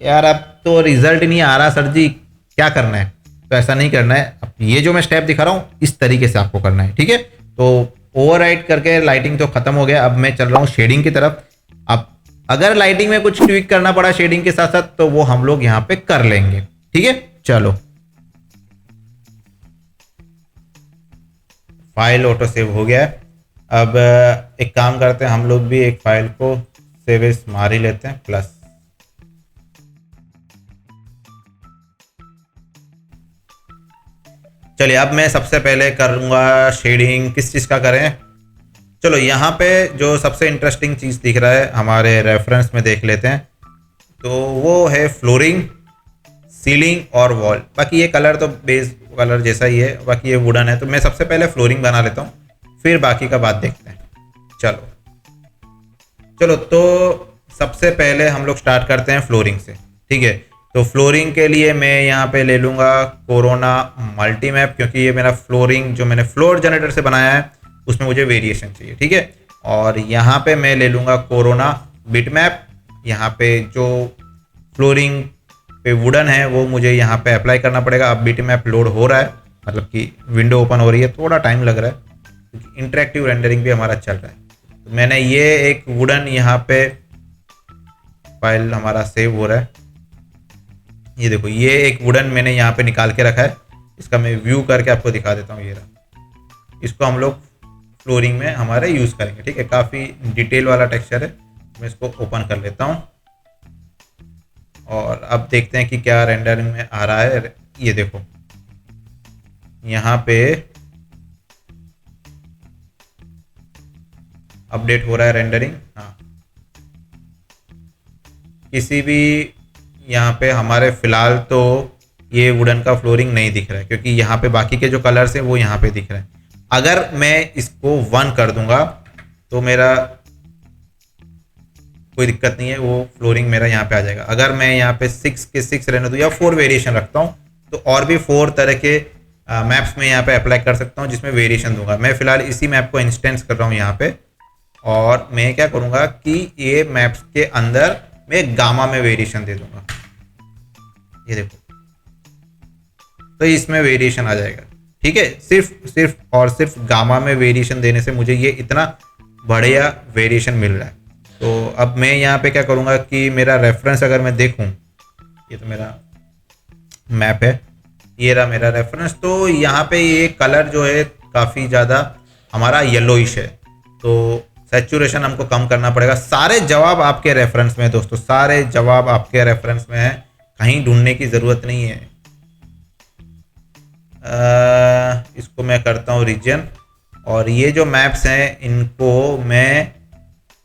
यार अब तो रिजल्ट नहीं आ रहा सर जी, क्या करना है। तो ऐसा नहीं करना है। अब ये जो मैं स्टेप दिखा रहा हूँ इस तरीके से आपको करना है, ठीक है। तो ओवरराइड करके लाइटिंग तो खत्म हो गया, अब मैं चल रहा हूँ शेडिंग की तरफ। अब अगर लाइटिंग में कुछ ट्विक करना पड़ा शेडिंग के साथ साथ, तो वो हम लोग यहाँ पे कर लेंगे, ठीक है। चलो फाइल ऑटो सेव हो गया है। अब एक काम करते हैं, हम लोग भी एक फाइल को सेव एज मार ही लेते हैं प्लस। चलिए अब मैं सबसे पहले करूँगा शेडिंग, किस चीज़ का करें। चलो यहाँ पे जो सबसे इंटरेस्टिंग चीज़ दिख रहा है हमारे रेफरेंस में देख लेते हैं। तो वो है फ्लोरिंग, सीलिंग और वॉल। बाकी ये कलर तो बेस कलर जैसा ही है, बाकी ये वुडन है। तो मैं सबसे पहले फ्लोरिंग बना लेता हूँ, फिर बाकी का बात देखते हैं। चलो तो सबसे पहले हम लोग स्टार्ट करते हैं फ्लोरिंग से, ठीक है। तो फ्लोरिंग के लिए मैं यहाँ पे ले लूँगा कोरोना मल्टी मैप, क्योंकि ये मेरा फ्लोरिंग जो मैंने फ्लोर जनरेटर से बनाया है उसमें मुझे वेरिएशन चाहिए, ठीक है। और यहाँ पे मैं ले लूँगा कोरोना बिट मैप। यहाँ पे जो फ्लोरिंग पे वुडन है वो मुझे यहाँ पे अप्लाई करना पड़ेगा। अब बिट मैप लोड हो रहा है, मतलब कि विंडो ओपन हो रही है, थोड़ा टाइम लग रहा है क्योंकि इंटरेक्टिव रेंडरिंग भी हमारा चल रहा है। तो मैंने ये एक वुडन यहाँ पे फाइल हमारा सेव हो रहा है, ये देखो ये एक वुडन मैंने यहाँ पे निकाल के रखा है। इसका मैं व्यू करके आपको दिखा देता हूँ। ये रहा, इसको हम लोग फ्लोरिंग में हमारे यूज़ करेंगे। ठीक है, काफ़ी डिटेल वाला टेक्सचर है। मैं इसको ओपन कर लेता हूँ और अब देखते हैं कि क्या रेंडरिंग में आ रहा है। ये देखो यहाँ पे अपडेट हो रहा है रेंडरिंग। हाँ, किसी भी यहाँ पे हमारे फ़िलहाल तो ये वुडन का फ्लोरिंग नहीं दिख रहा है क्योंकि यहाँ पे बाकी के जो कलर्स हैं वो यहाँ पे दिख रहे हैं। अगर मैं इसको 1 कर दूंगा तो मेरा कोई दिक्कत नहीं है, वो फ्लोरिंग मेरा यहाँ पे आ जाएगा। अगर मैं यहाँ पे 6 के 6 रहने दूँ या 4 वेरिएशन रखता हूँ तो और भी 4 तरह के मैप्स में यहाँ पे अप्लाई कर सकता हूँ जिसमें वेरिएशन दूंगा। मैं फिलहाल इसी मैप को इंस्टेंस कर रहा हूँ यहाँ पे, और मैं क्या करूँगा कि ये मैप्स के अंदर मैं गामा में वेरिएशन दे दूंगा। ये देखो, तो इसमें वेरिएशन आ जाएगा। ठीक है, सिर्फ और सिर्फ गामा में वेरिएशन देने से मुझे ये इतना बढ़िया वेरिएशन मिल रहा है। तो अब मैं यहाँ पे क्या करूँगा कि मेरा रेफरेंस अगर मैं देखूँ, ये तो मेरा मैप है, ये रहा मेरा रेफरेंस। तो यहाँ पे ये कलर जो है काफ़ी ज़्यादा हमारा येलोइश है, तो सैचुरेशन हमको कम करना पड़ेगा। सारे जवाब आपके रेफरेंस में है दोस्तों, सारे जवाब आपके रेफरेंस में है, कहीं ढूंढने की ज़रूरत नहीं है। इसको मैं करता हूँ रीजन, और ये जो मैप्स हैं इनको मैं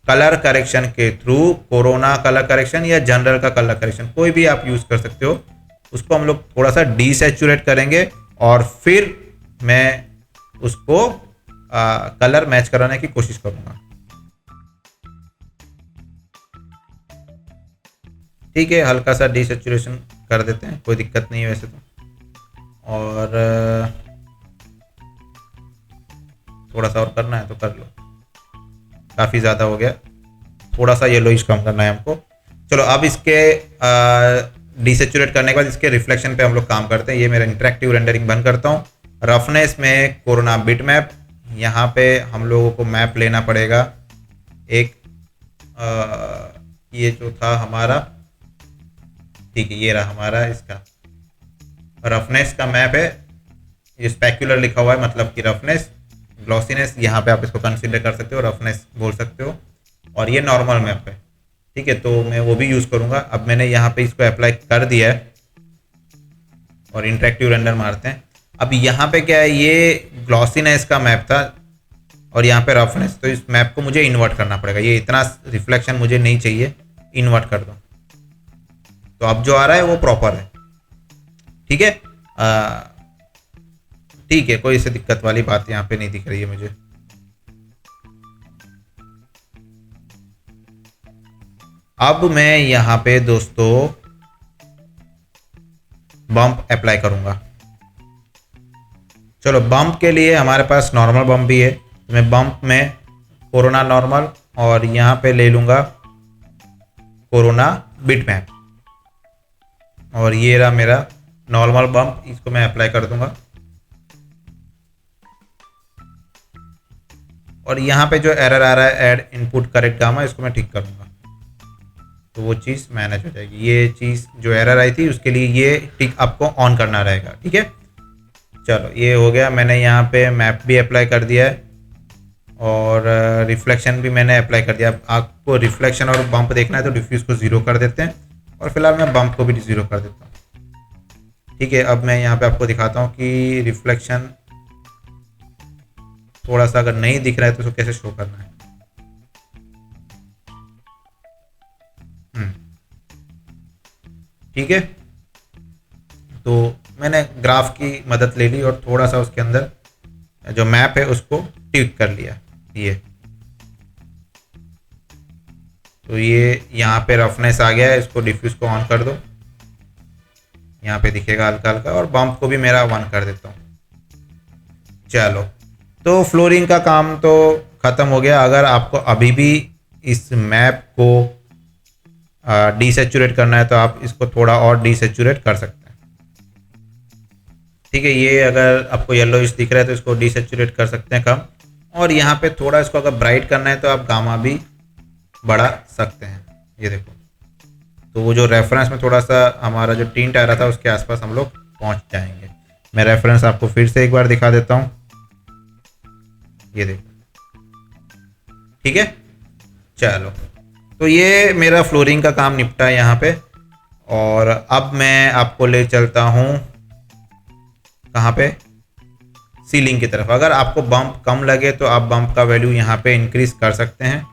कलर करेक्शन के थ्रू, कोरोना कलर करेक्शन या जनरल का कलर करेक्शन कोई भी आप यूज़ कर सकते हो, उसको हम लोग थोड़ा सा डीसैचुरेट करेंगे और फिर मैं उसको कलर मैच कराने की कोशिश करूँगा। ठीक है, हल्का सा डीसैचुरेशन कर देते हैं, कोई दिक्कत नहीं है वैसे तो। और थोड़ा सा और करना है तो कर लो, काफ़ी ज़्यादा हो गया, थोड़ा सा येलोइश कम करना है हमको। चलो अब इसके डीसैचुरेट करने के बाद इसके रिफ्लेक्शन पे हम लोग काम करते हैं। ये मेरा इंटरेक्टिव रेंडरिंग बंद करता हूँ। रफनेस में कोरोना बिट मैप, यहाँ पे हम लोगों को मैप लेना पड़ेगा एक, ये जो था हमारा, ठीक है ये रहा हमारा इसका रफनेस का मैप है। ये स्पेक्युलर लिखा हुआ है, मतलब कि रफनेस, ग्लॉसीनेस यहाँ पे आप इसको कंसीडर कर सकते हो, रफनेस बोल सकते हो, और ये नॉर्मल मैप है। ठीक है, तो मैं वो भी यूज़ करूँगा। अब मैंने यहाँ पे इसको अप्लाई कर दिया है और इंटरेक्टिव रेंडर मारते हैं। अब यहाँ पे क्या है, ये ग्लॉसीनेस का मैप था और यहाँ पे रफनेस, तो इस मैप को मुझे इन्वर्ट करना पड़ेगा। ये इतना रिफ्लेक्शन मुझे नहीं चाहिए, इन्वर्ट कर दो, तो अब जो आ रहा है वो प्रॉपर है। ठीक है, ठीक है, कोई ऐसी दिक्कत वाली बात यहाँ पे नहीं दिख रही है मुझे। अब मैं यहाँ पे दोस्तों बम्प अप्लाई करूंगा। चलो, बम्प के लिए हमारे पास नॉर्मल बम्प भी है, तो मैं बम्प में कोरोना नॉर्मल और यहाँ पे ले लूँगा कोरोना बिट मैप, और ये रहा मेरा नॉर्मल बम्प, इसको मैं अप्लाई कर दूंगा। और यहाँ पे जो एरर आ रहा है ऐड इनपुट करेक्ट गामा, इसको मैं ठीक करूँगा, तो वो चीज़ मैनेज हो जाएगी। ये चीज़ जो एरर आई थी उसके लिए ये टिक आपको ऑन करना रहेगा। ठीक है, चलो ये हो गया। मैंने यहाँ पे मैप भी अप्लाई कर दिया है और रिफ्लेक्शन भी मैंने अप्लाई कर दिया। आपको रिफ्लेक्शन और बम्प देखना है तो डिफ्यूज को 0 कर देते हैं, और फिलहाल मैं बम्प को भी 0 कर देता हूँ। ठीक है, अब मैं यहाँ पे आपको दिखाता हूँ कि रिफ्लेक्शन थोड़ा सा अगर नहीं दिख रहा है तो उसको कैसे शो करना है। ठीक है, तो मैंने ग्राफ की मदद ले ली और थोड़ा सा उसके अंदर जो मैप है उसको टिक कर लिया। ये तो ये यहाँ पे रफनेस आ गया है, इसको डिफ्यूज को ऑन कर दो, यहाँ पे दिखेगा हल्का हल्का, और बम्प को भी मेरा 1 कर देता हूँ। चलो, तो फ्लोरिंग का काम तो ख़त्म हो गया। अगर आपको अभी भी इस मैप को डीसेचुरेट करना है तो आप इसको थोड़ा और डीसेचुरेट कर सकते हैं। ठीक है, ये अगर आपको येलोइश दिख रहा है तो इसको डीसेचुरेट कर सकते हैं कम। और यहाँ पे थोड़ा इसको अगर ब्राइट करना है तो आप गामा भी बढ़ा सकते हैं। ये देखो, तो वो जो रेफरेंस में थोड़ा सा हमारा जो टिंट आ रहा था उसके आसपास हम लोग पहुँच जाएंगे। मैं रेफरेंस आपको फिर से एक बार दिखा देता हूँ, ये देखो। ठीक है, चलो, तो ये मेरा फ्लोरिंग का काम निपटा है यहाँ पे। और अब मैं आपको ले चलता हूँ कहाँ पे, सीलिंग की तरफ। अगर आपको बम्प कम लगे तो आप बम्प का वैल्यू यहाँ पे इंक्रीज कर सकते हैं।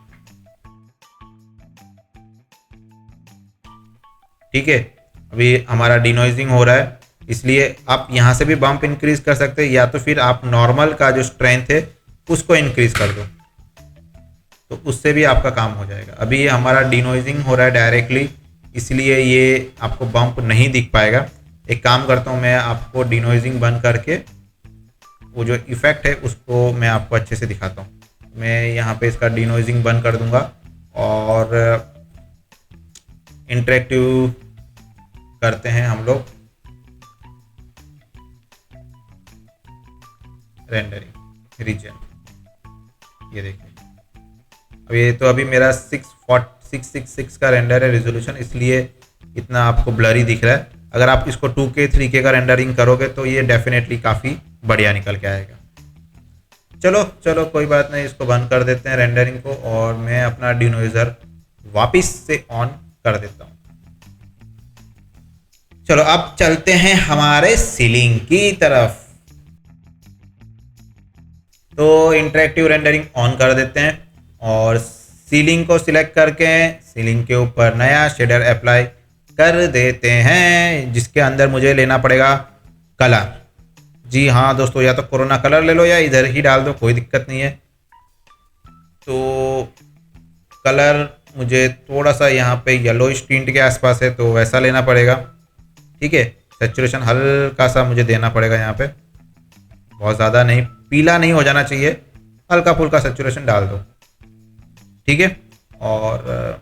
ठीक है, अभी हमारा डिनॉइजिंग हो रहा है इसलिए आप यहाँ से भी बम्प इंक्रीज कर सकते हैं, या तो फिर आप नॉर्मल का जो स्ट्रेंथ है उसको इंक्रीज कर दो, तो उससे भी आपका काम हो जाएगा। अभी ये हमारा डिनॉइजिंग हो रहा है डायरेक्टली, इसलिए ये आपको बम्प नहीं दिख पाएगा। एक काम करता हूँ, मैं आपको डिनॉइजिंग बंद करके वो जो इफ़ेक्ट है उसको मैं आपको अच्छे से दिखाता हूँ। मैं यहाँ पे इसका डिनॉइजिंग बंद कर दूंगा और इंटरेक्टिव करते हैं हम लोग रेंडरिंग रीजन। ये देखिए, अब ये तो अभी मेरा 666 का रेंडर है रेजोल्यूशन, इसलिए इतना आपको ब्लरी दिख रहा है। अगर आप इसको 2K 3K का रेंडरिंग करोगे तो ये डेफिनेटली काफ़ी बढ़िया निकल के आएगा। चलो चलो, कोई बात नहीं, इसको बंद कर देते हैं रेंडरिंग को, और मैं अपना डिनोइजर वापस से ऑन कर देता हूँ। चलो, अब चलते हैं हमारे सीलिंग की तरफ। तो इंटरेक्टिव रेंडरिंग ऑन कर देते हैं और सीलिंग को सिलेक्ट करके सीलिंग के ऊपर नया शेडर अप्लाई कर देते हैं, जिसके अंदर मुझे लेना पड़ेगा कलर। जी हाँ दोस्तों, या तो कोरोना कलर ले लो या इधर ही डाल दो, कोई दिक्कत नहीं है। तो कलर मुझे थोड़ा सा यहाँ पे येलोइश टिंट के आसपास है तो वैसा लेना पड़ेगा। ठीक है, सैचुरेशन हल्का सा मुझे देना पड़ेगा यहाँ पे, बहुत ज़्यादा नहीं, पीला नहीं हो जाना चाहिए, हल्का फुल्का सैचुरेशन डाल दो। ठीक है, और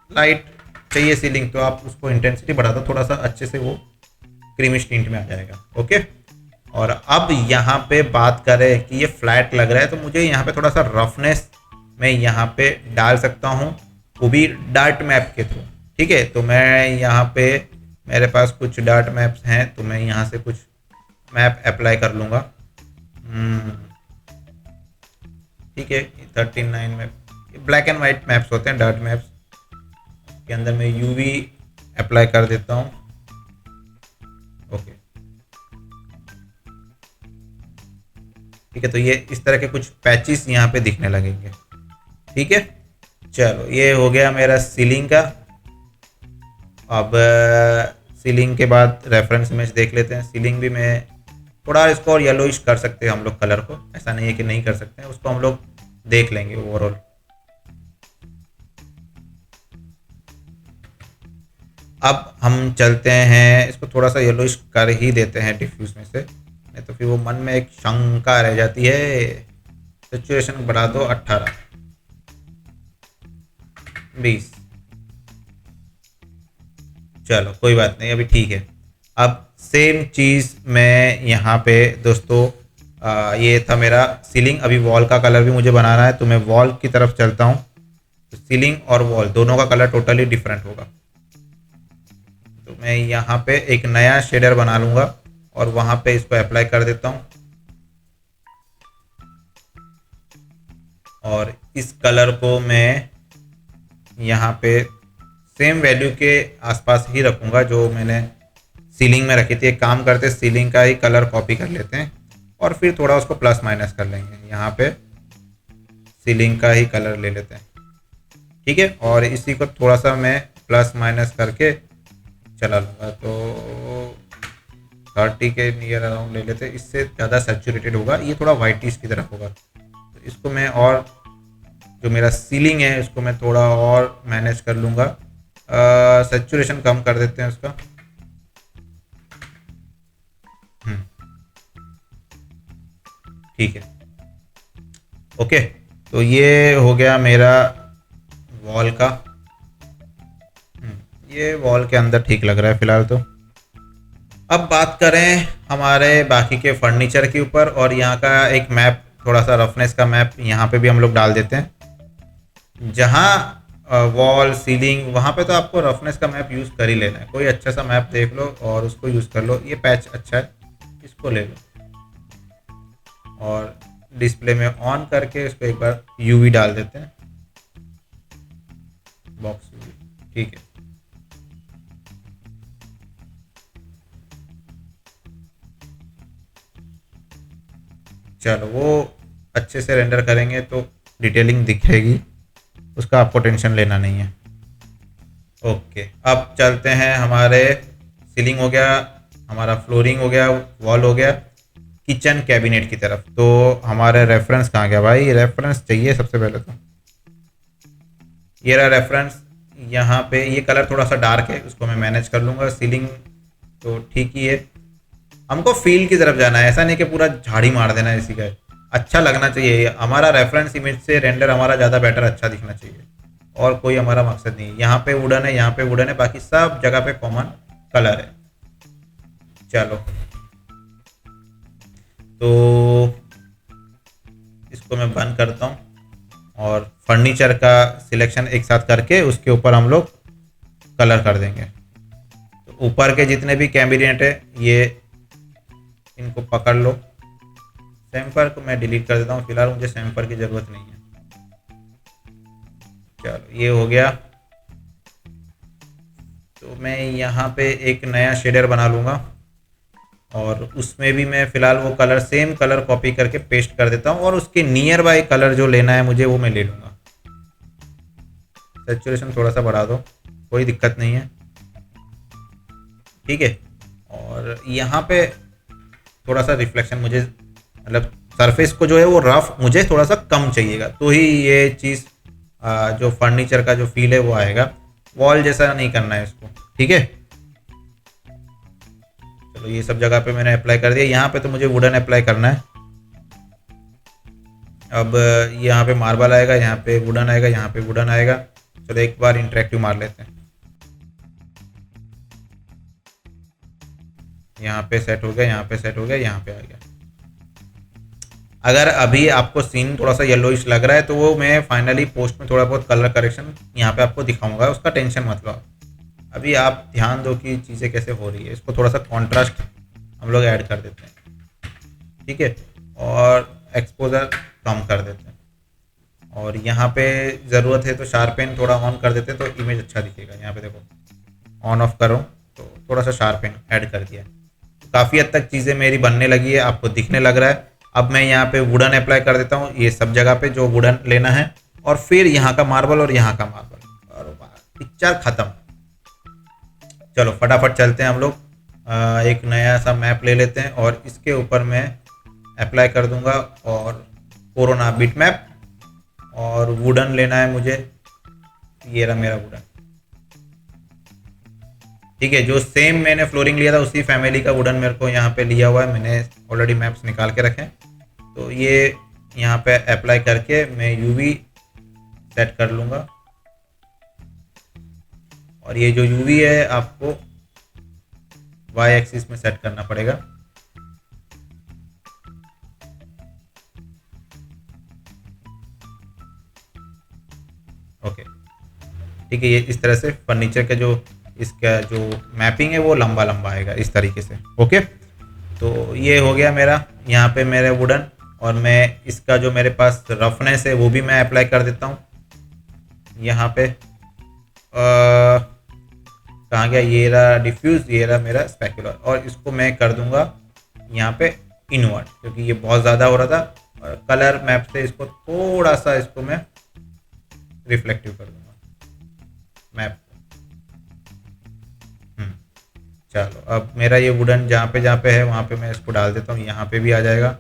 लाइट चाहिए सीलिंग तो आप उसको इंटेंसिटी बढ़ा दो थोड़ा सा, अच्छे से वो क्रीमिश टिंट में आ जाएगा। ओके, और अब यहाँ पे बात करें कि ये फ्लैट लग रहा है तो मुझे यहाँ पे थोड़ा सा रफनेस मैं यहाँ पे डाल सकता हूँ, वो भी डार्ट मैप के थ्रू। ठीक है, तो मैं यहाँ पे मेरे पास कुछ डार्ट मैप्स हैं तो मैं यहाँ से कुछ मैप अप्लाई कर लूँगा। ठीक है, 39 में ब्लैक एंड वाइट मैप्स होते हैं, डार्ट मैप्स के अंदर मैं यूवी अप्लाई कर देता हूँ। ओके, ठीक है, तो ये इस तरह के कुछ पैचेस यहाँ पे दिखने लगेंगे। ठीक है, चलो, ये हो गया मेरा सीलिंग का। अब सीलिंग के बाद रेफरेंस इमेज देख लेते हैं। सीलिंग भी मैं थोड़ा इसको और येलोइश कर सकते हैं हम लोग कलर को, ऐसा नहीं है कि नहीं कर सकते हैं, उसको हम लोग देख लेंगे ओवरऑल। अब हम चलते हैं, इसको थोड़ा सा येलोइश कर ही देते हैं डिफ्यूज में से, नहीं तो फिर वो मन में एक शंका रह जाती है। सैचुरेशन बढ़ा दो 18 20। चलो कोई बात नहीं, अभी ठीक है। अब सेम चीज़ मैं यहाँ पे दोस्तों, ये था मेरा सीलिंग। अभी वॉल का कलर भी मुझे बनाना है तो मैं वॉल की तरफ चलता हूँ। तो सीलिंग और वॉल दोनों का कलर टोटली डिफरेंट होगा, तो मैं यहाँ पे एक नया शेडर बना लूँगा और वहाँ पे इसको अप्लाई कर देता हूँ। और इस कलर को मैं यहाँ पे सेम वैल्यू के आसपास ही रखूँगा जो मैंने सीलिंग में रखी थी। एक काम करते हैं, सीलिंग का ही कलर कॉपी कर लेते हैं और फिर थोड़ा उसको प्लस माइनस कर लेंगे। यहाँ पे सीलिंग का ही कलर ले लेते हैं। ठीक है, और इसी को थोड़ा सा मैं प्लस माइनस करके चला लूँगा, तो 30 के नियर अराउंड ले लेते हैं। इससे ज़्यादा सैचुरेटेड होगा, ये थोड़ा वाइटिश की तरफ होगा। तो इसको मैं, और जो मेरा सीलिंग है इसको मैं थोड़ा और मैनेज कर लूँगा। सैचुरेशन कम कर देते हैं उसका। ठीक है, ओके, तो ये हो गया मेरा वॉल का। ये वॉल के अंदर ठीक लग रहा है फिलहाल तो। अब बात करें हमारे बाकी के फर्नीचर के ऊपर, और यहाँ का एक मैप, थोड़ा सा रफनेस का मैप यहाँ पे भी हम लोग डाल देते हैं। जहाँ वॉल सीलिंग वहाँ पे तो आपको रफनेस का मैप यूज़ कर ही लेना है। कोई अच्छा सा मैप देख लो और उसको यूज़ कर लो। ये पैच अच्छा है, इसको ले लो और डिस्प्ले में ऑन करके इसको एक बार यूवी डाल देते हैं, बॉक्स यूवी। ठीक है, चलो वो अच्छे से रेंडर करेंगे तो डिटेलिंग दिखेगी, उसका आपको टेंशन लेना नहीं है। ओके, अब चलते हैं। हमारे सीलिंग हो गया, हमारा फ्लोरिंग हो गया, वॉल हो गया, किचन कैबिनेट की तरफ। तो हमारे रेफरेंस कहाँ गया भाई? रेफरेंस चाहिए सबसे पहले तो। ये रहा रेफरेंस। यहाँ पे ये कलर थोड़ा सा डार्क है, उसको मैं मैनेज कर लूँगा। सीलिंग तो ठीक ही है। हमको फील की तरफ जाना है, ऐसा नहीं कि पूरा झाड़ी मार देना है इसी का। अच्छा लगना चाहिए। हमारा रेफरेंस इमेज से रेंडर हमारा ज़्यादा बेटर अच्छा दिखना चाहिए, और कोई हमारा मकसद नहीं है। यहाँ पे वुडन है, यहाँ पे वुडन है, बाकी सब जगह पे कॉमन कलर है। चलो, तो इसको मैं बंद करता हूँ और फर्नीचर का सिलेक्शन एक साथ करके उसके ऊपर हम लोग कलर कर देंगे। तो ऊपर के जितने भी कैबिनेट है ये इनको पकड़ लो। सैम्पर को मैं डिलीट कर देता हूँ, फिलहाल मुझे सैम्पर की ज़रूरत नहीं है। चलो, ये हो गया। तो मैं यहाँ पे एक नया शेडर बना लूँगा और उसमें भी मैं फ़िलहाल वो कलर, सेम कलर कॉपी करके पेस्ट कर देता हूँ, और उसके नियर बाय कलर जो लेना है मुझे वो मैं ले लूँगा। सैचुरेशन थोड़ा सा बढ़ा दो, कोई दिक्कत नहीं है। ठीक है, और यहाँ पे थोड़ा सा रिफ्लेक्शन मुझे, मतलब सरफेस को जो है वो रफ मुझे थोड़ा सा कम चाहिएगा, तो ही ये चीज़ जो फर्नीचर का जो फील है वो आएगा। वॉल जैसा नहीं करना है इसको। ठीक है, चलो ये सब जगह पे मैंने अप्लाई कर दिया। यहाँ पे तो मुझे वुडन अप्लाई करना है। अब यहाँ पे मार्बल आएगा, यहाँ पे वुडन आएगा, यहाँ पे वुडन आएगा। चलो एक बार इंटरेक्टिव मार लेते हैं। यहाँ पे सेट हो गया, यहाँ पे सेट हो गया, यहाँ पे आ गया। अगर अभी आपको सीन थोड़ा सा येलोइश लग रहा है तो वो मैं फाइनली पोस्ट में थोड़ा बहुत कलर करेक्शन यहाँ पे आपको दिखाऊंगा, उसका टेंशन मत लो। अभी आप ध्यान दो कि चीज़ें कैसे हो रही है। इसको थोड़ा सा कॉन्ट्रास्ट हम लोग ऐड कर देते हैं। ठीक है, और एक्सपोजर कम कर देते हैं, और यहाँ पे ज़रूरत है तो शार्पेन थोड़ा ऑन कर देते हैं तो इमेज अच्छा दिखेगा। यहाँ पे देखो, ऑन ऑफ करो तो थोड़ा सा शार्पेन ऐड कर दिया। काफ़ी हद तक चीज़ें मेरी बनने लगी है, आपको दिखने लग रहा है। अब मैं यहाँ पे वुडन अप्लाई कर देता हूँ, ये सब जगह पे जो वुडन लेना है, और फिर यहाँ का मार्बल और यहाँ का मार्बल, और पिक्चर ख़त्म। चलो फटाफट चलते हैं हम लोग। एक नया सा मैप ले लेते हैं और इसके ऊपर मैं अप्लाई कर दूंगा, और कोरोना बिट मैप, और वुडन लेना है मुझे। ये रहा मेरा वुडन। ठीक है, जो सेम मैंने फ्लोरिंग लिया था उसी फैमिली का वुडन मेरे को यहाँ पे लिया हुआ है। मैंने ऑलरेडी मैप्स निकाल के रखे हैं, तो ये यहाँ पे अप्लाई करके मैं यूवी सेट कर लूँगा। और ये जो यूवी है आपको वाई एक्सिस में सेट करना पड़ेगा। ओके, ठीक है, ये इस तरह से फर्नीचर का जो इसका जो मैपिंग है वो लंबा लंबा आएगा इस तरीके से। ओके, तो ये हो गया मेरा यहाँ पे मेरे वुडन, और मैं इसका जो मेरे पास रफनेस है वो भी मैं अप्लाई कर देता हूँ यहाँ पे। कहाँ गया? ये रहा डिफ्यूज़, ये रहा मेरा स्पेकुलर, और इसको मैं कर दूंगा यहाँ पे इनवर्ट, क्योंकि ये बहुत ज़्यादा हो रहा था। और कलर मैप से इसको थोड़ा सा इसको मैं रिफ्लेक्टिव कर दूंगा मैप। चलो, अब मेरा ये वुडन जहाँ पे है वहाँ पे मैं इसको डाल देता हूँ। यहाँ पे भी आ जाएगा,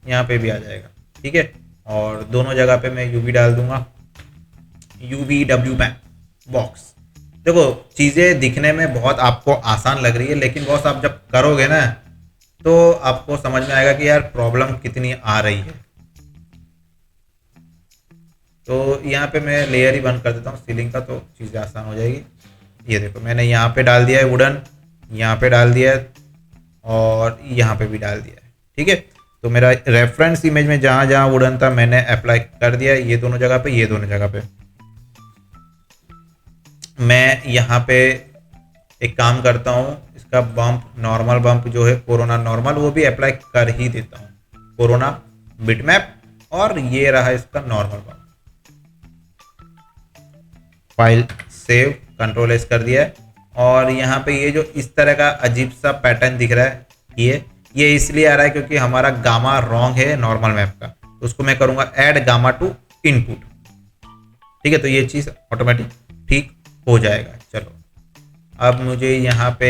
यहाँ पे भी आ जाएगा। ठीक है, और दोनों जगह पे मैं यूवी डाल दूंगा, UVW बॉक्स। देखो, चीज़ें दिखने में बहुत आपको आसान लग रही है, लेकिन बॉस आप जब करोगे ना तो आपको समझ में आएगा कि यार प्रॉब्लम कितनी आ रही है। तो यहाँ पे मैं लेयर ही बंद कर देता हूँ सीलिंग का, तो चीज़ें आसान हो जाएगी। ये देखो मैंने यहाँ पे डाल दिया है वुडन, यहाँ पे डाल दिया है और यहाँ पे भी डाल दिया है। ठीक है, तो मेरा रेफरेंस इमेज में जहाँ जहाँ वुडन था मैंने अप्लाई कर दिया है, ये दोनों जगह पे, ये दोनों जगह पे। मैं यहाँ पे एक काम करता हूँ, इसका बम्प, नॉर्मल बम्प जो है कोरोना नॉर्मल, वो भी अप्लाई कर ही देता हूँ। कोरोना बिटमैप, और ये रहा इसका normal bump. File save, control S कर दिया है। और यहाँ पे ये जो इस तरह का अजीब सा पैटर्न दिख रहा है, ये इसलिए आ रहा है क्योंकि हमारा गामा रॉन्ग है नॉर्मल मैप का, तो उसको मैं करूँगा ऐड गामा टू इनपुट। ठीक है, तो ये चीज़ ऑटोमेटिक ठीक हो जाएगा। चलो अब मुझे यहाँ पे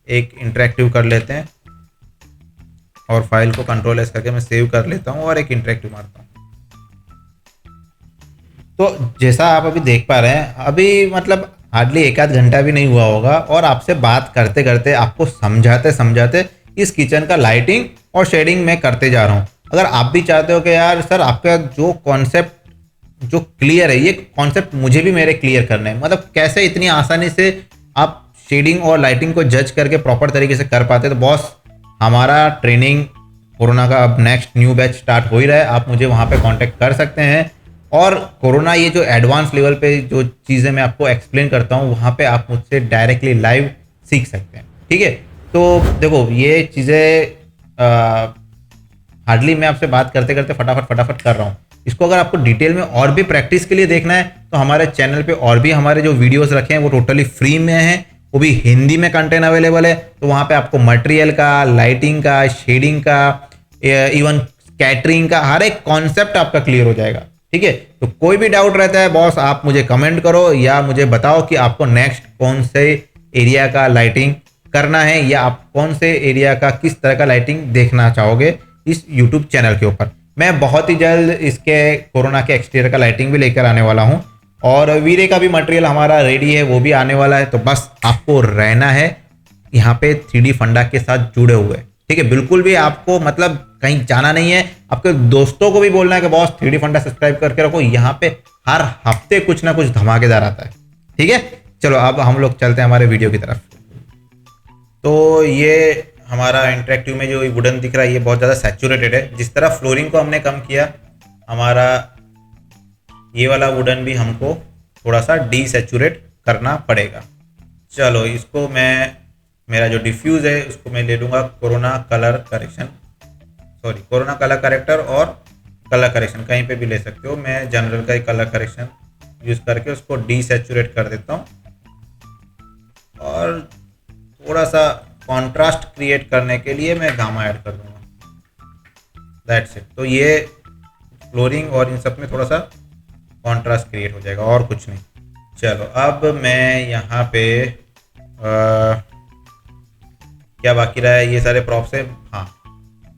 एक इंटरेक्टिव कर लेते हैं और फाइल को कंट्रोल एस करके मैं सेव कर लेता हूँ और एक इंटरेक्टिव मारता हूँ। तो जैसा आप अभी देख पा रहे हैं, अभी मतलब हार्डली एक आध घंटा भी नहीं हुआ होगा और आपसे बात करते करते, आपको समझाते समझाते इस किचन का लाइटिंग और शेडिंग मैं करते जा रहा हूँ। अगर आप भी चाहते हो कि यार सर आपका जो कॉन्सेप्ट जो क्लियर है, ये कॉन्सेप्ट मुझे भी मेरे क्लियर करने हैं, मतलब कैसे इतनी आसानी से आप शेडिंग और लाइटिंग को जज करके प्रॉपर तरीके से कर पाते, तो बॉस हमारा ट्रेनिंग कोरोना का अब नेक्स्ट न्यू बैच स्टार्ट हो ही रहा है, आप मुझे वहाँ पे कांटेक्ट कर सकते हैं। और कोरोना ये जो एडवांस लेवल पे जो चीज़ें मैं आपको एक्सप्लेन करता हूँ, वहाँ पे आप मुझसे डायरेक्टली लाइव सीख सकते हैं। ठीक है, तो देखो ये चीज़ें हार्डली मैं आपसे बात करते करते फटाफट कर रहा हूँ। इसको अगर आपको डिटेल में और भी प्रैक्टिस के लिए देखना है तो हमारे चैनल पे और भी हमारे जो वीडियोस रखे हैं वो टोटली फ्री में हैं, वो भी हिंदी में कंटेंट अवेलेबल है। तो वहाँ पे आपको मटेरियल का, लाइटिंग का, शेडिंग का, इवन कैटरिंग का हर एक कॉन्सेप्ट आपका क्लियर हो जाएगा। ठीक है, तो कोई भी डाउट रहता है बॉस आप मुझे कमेंट करो या मुझे बताओ कि आपको नेक्स्ट कौन से एरिया का लाइटिंग करना है या आप कौन से एरिया का किस तरह का लाइटिंग देखना चाहोगे इस यूट्यूब चैनल के ऊपर। मैं बहुत ही जल्द इसके कोरोना के एक्सटीरियर का लाइटिंग भी लेकर आने वाला हूं और वीरे का भी मटेरियल हमारा रेडी है, वो भी आने वाला है। तो बस आपको रहना है यहाँ पे 3D फंडा के साथ जुड़े हुए। ठीक है, बिल्कुल भी आपको मतलब कहीं जाना नहीं है, आपके दोस्तों को भी बोलना है कि बॉस 3D फंडा सब्सक्राइब करके रखो, यहाँ पे हर हफ्ते कुछ ना कुछ धमाकेदार आता है। ठीक है, चलो अब हम लोग चलते हैं हमारे वीडियो की तरफ। तो ये हमारा इंटरेक्टिव में जो वुडन दिख रहा है ये बहुत ज़्यादा सैचुरेटेड है। जिस तरह फ्लोरिंग को हमने कम किया, हमारा ये वाला वुडन भी हमको थोड़ा सा डीसैचुरेट करना पड़ेगा। चलो इसको मैं, मेरा जो डिफ्यूज़ है उसको मैं ले लूँगा corona colour correction, sorry corona colour corrector और कलर करेक्शन कहीं पे भी ले सकते हो। मैं जनरल का ही कलर करेक्शन यूज़ करके उसको डीसैचुरेट कर देता हूँ और थोड़ा सा कॉन्ट्रास्ट क्रिएट करने के लिए मैं गामा ऐड कर दूंगा। That's it. तो ये फ्लोरिंग और इन सब में थोड़ा सा कॉन्ट्रास्ट क्रिएट हो जाएगा और कुछ नहीं। चलो अब मैं यहाँ पे क्या बाकी रहा है, ये सारे प्रॉप्स है। हाँ,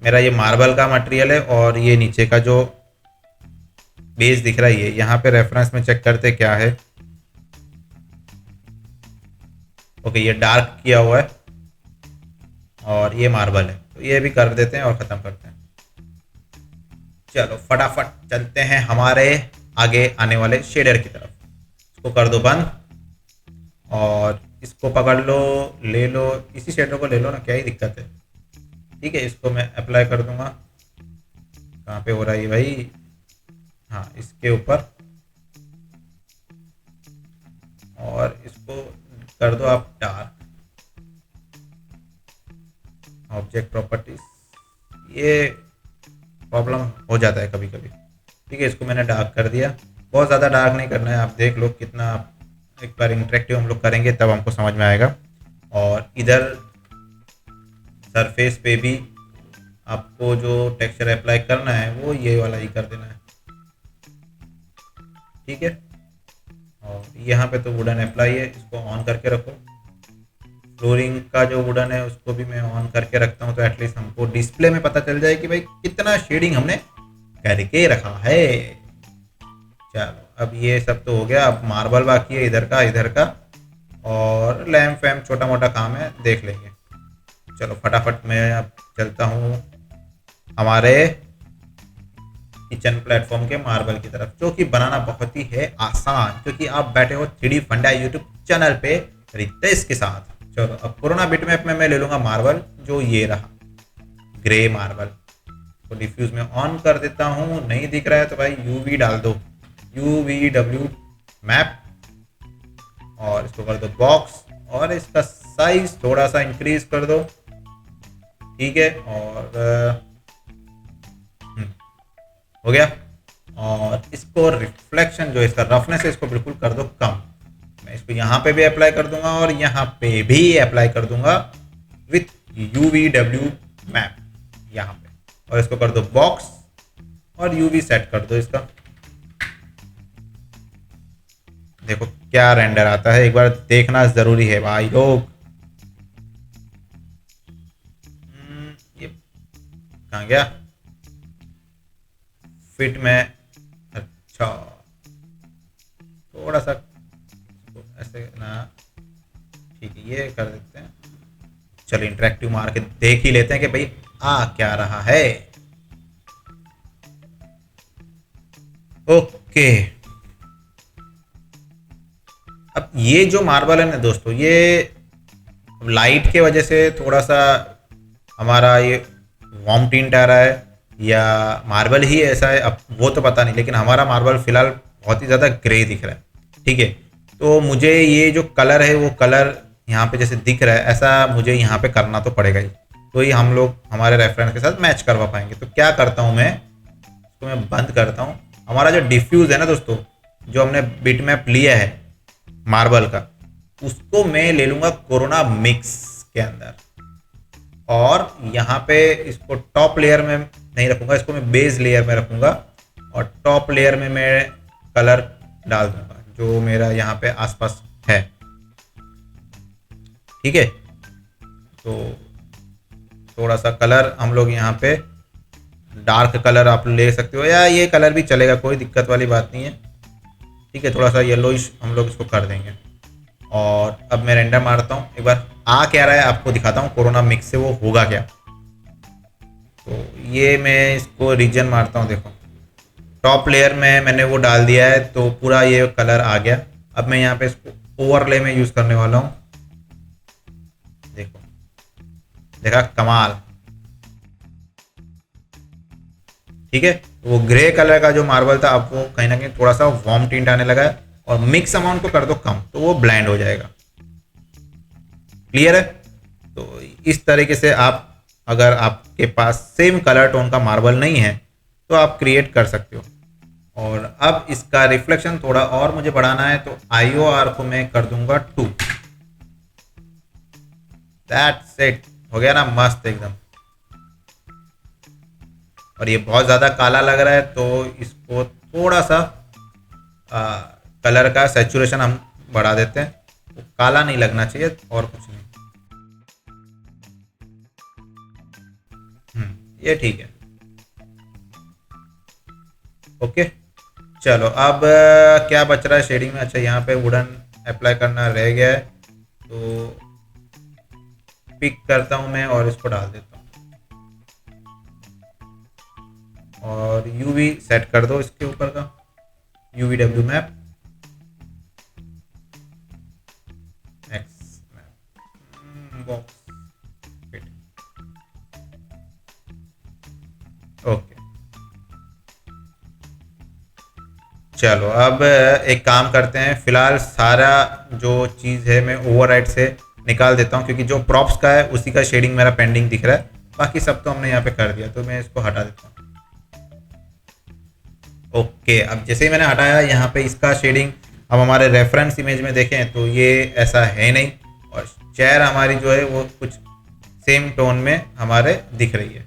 मेरा ये मार्बल का मटेरियल है और ये नीचे का जो बेस दिख रहा है ये यहाँ पे रेफरेंस में चेक करते क्या है। ओके, ये डार्क किया हुआ है और ये मार्बल है, तो ये भी कर देते हैं और ख़त्म करते हैं। चलो फटाफट चलते हैं हमारे आगे आने वाले शेडर की तरफ। इसको कर दो बंद और इसको पकड़ लो, ले लो, इसी शेडर को ले लो ना, क्या ही दिक्कत है। ठीक है, इसको मैं अप्लाई कर दूंगा। कहाँ पे हो रहा है ये भाई? हाँ, इसके ऊपर, और इसको कर दो आप डार्क। ऑब्जेक्ट प्रॉपर्टीज, ये प्रॉब्लम हो जाता है कभी कभी। ठीक है, इसको मैंने डार्क कर दिया, बहुत ज़्यादा डार्क नहीं करना है। आप देख लो कितना, एक बार इंटरेक्टिव हम लोग करेंगे तब हमको समझ में आएगा। और इधर सरफेस पे भी आपको जो टेक्सचर अप्लाई करना है वो ये वाला ही कर देना है। ठीक है, और यहाँ पे तो वुडन अप्लाई है, इसको ऑन करके रखो। फ्लोरिंग का जो वुडन है उसको भी मैं ऑन करके रखता हूँ, तो एटलीस्ट हमको डिस्प्ले में पता चल जाए कि भाई कितना शेडिंग हमने करके रखा है। चलो अब ये सब तो हो गया, अब मार्बल बाकी है इधर का और लैम्प वैम्प छोटा मोटा काम है, देख लेंगे। चलो फटाफट मैं अब चलता हूँ हमारे किचन प्लेटफॉर्म के मार्बल की तरफ, जो कि बनाना बहुत ही है आसान, क्योंकि आप बैठे हो 3D फंडा यूट्यूब चैनल पे रितेश के साथ। चलो अब कोरोना बिटमैप में मैं ले लूँगा मार्बल, जो ये रहा ग्रे मार्बल। तो डिफ्यूज में ऑन कर देता हूँ, नहीं दिख रहा है तो भाई यूवी डाल दो, UVW मैप, और इसको कर दो बॉक्स, और इसका साइज थोड़ा सा इंक्रीज कर दो, ठीक है। और हो गया। और इसको रिफ्लेक्शन जो इसका रफनेस है इसको बिल्कुल कर दो कम। मैं इसको यहाँ पे भी अप्लाई कर दूंगा और यहाँ पे भी अप्लाई कर दूंगा विथ UVW मैप यहाँ पे, और इसको कर दो बॉक्स और UV सेट कर दो इसका। देखो क्या रेंडर आता है, एक बार देखना जरूरी है भाई लोग। ये कहाँ गया फिट में? अच्छा थोड़ा सा ऐसे ना, ठीक है ये कर देते हैं। चलो इंटरेक्टिव मार के देख ही लेते हैं कि भाई आ क्या रहा है। ओके, अब ये जो मार्बल है ना दोस्तों, ये लाइट के वजह से थोड़ा सा हमारा ये वार्म टिंट आ रहा है या मार्बल ही ऐसा है, अब वो तो पता नहीं, लेकिन हमारा मार्बल फिलहाल बहुत ही ज़्यादा ग्रे दिख रहा है, ठीक है। तो मुझे ये जो कलर है वो कलर यहाँ पे जैसे दिख रहा है ऐसा मुझे यहाँ पे करना तो पड़ेगा ही, तो ही हम लोग हमारे रेफरेंस के साथ मैच करवा पाएंगे। तो क्या करता हूँ मैं, इसको मैं बंद करता हूँ। हमारा जो डिफ्यूज़ है ना दोस्तों, जो हमने बिट मैप लिया है मार्बल का, उसको मैं ले लूँगा कोरोना मिक्स के अंदर, और यहाँ पे इसको टॉप लेयर में नहीं रखूँगा, इसको मैं बेस लेयर में रखूँगा, और टॉप लेयर में मैं कलर डाल दूँगा जो मेरा यहाँ पे आसपास है, ठीक है। तो थोड़ा सा कलर हम लोग यहाँ पे डार्क कलर आप ले सकते हो, या ये कलर भी चलेगा, कोई दिक्कत वाली बात नहीं है, ठीक है। थोड़ा सा येलोइश हम लोग इसको कर देंगे। और अब मैं रेंडर मारता हूँ, एक बार आ क्या रहा है आपको दिखाता हूँ, कोरोना मिक्स से वो होगा क्या। तो ये मैं इसको रीजन मारता हूँ, देखो टॉप लेयर में मैंने वो डाल दिया है तो पूरा ये कलर आ गया। अब मैं यहाँ पे इसको ओवरले में यूज़ करने वाला हूँ, देखो देखा कमाल, ठीक है। वो ग्रे कलर का जो मार्बल था अब वो कहीं ना कहीं थोड़ा सा वार्म टिंट आने लगा है, और मिक्स अमाउंट को कर दो कम तो वो ब्लेंड हो जाएगा, क्लियर है। तो इस तरीके से आप, अगर आपके पास सेम कलर टोन का मार्बल नहीं है तो आप क्रिएट कर सकते हो। और अब इसका रिफ्लेक्शन थोड़ा और मुझे बढ़ाना है, तो IOR को मैं कर दूंगा 2। दैट्स इट, हो गया ना मस्त एकदम। और ये बहुत ज़्यादा काला लग रहा है तो इसको थोड़ा सा कलर का सैचुरेशन हम बढ़ा देते हैं, तो काला नहीं लगना चाहिए और कुछ नहीं। ये ठीक है, ओके। चलो अब क्या बच रहा है शेडिंग में, अच्छा यहाँ पे वुडन अप्लाई करना रह गया है, तो पिक करता हूँ मैं और इसको डाल देता हूँ, और UV सेट कर दो इसके ऊपर का, UVW map, x map, box fit, okay. चलो अब एक काम करते हैं, फिलहाल सारा जो चीज़ है मैं ओवरराइड से निकाल देता हूँ, क्योंकि जो प्रॉप्स का है उसी का शेडिंग मेरा पेंडिंग दिख रहा है, बाकी सब तो हमने यहाँ पे कर दिया, तो मैं इसको हटा देता हूँ। ओके, अब जैसे ही मैंने हटाया यहाँ पे इसका शेडिंग, अब हमारे रेफरेंस इमेज में देखें तो ये ऐसा है नहीं, और चेयर हमारी जो है वो कुछ सेम टोन में हमारे दिख रही है।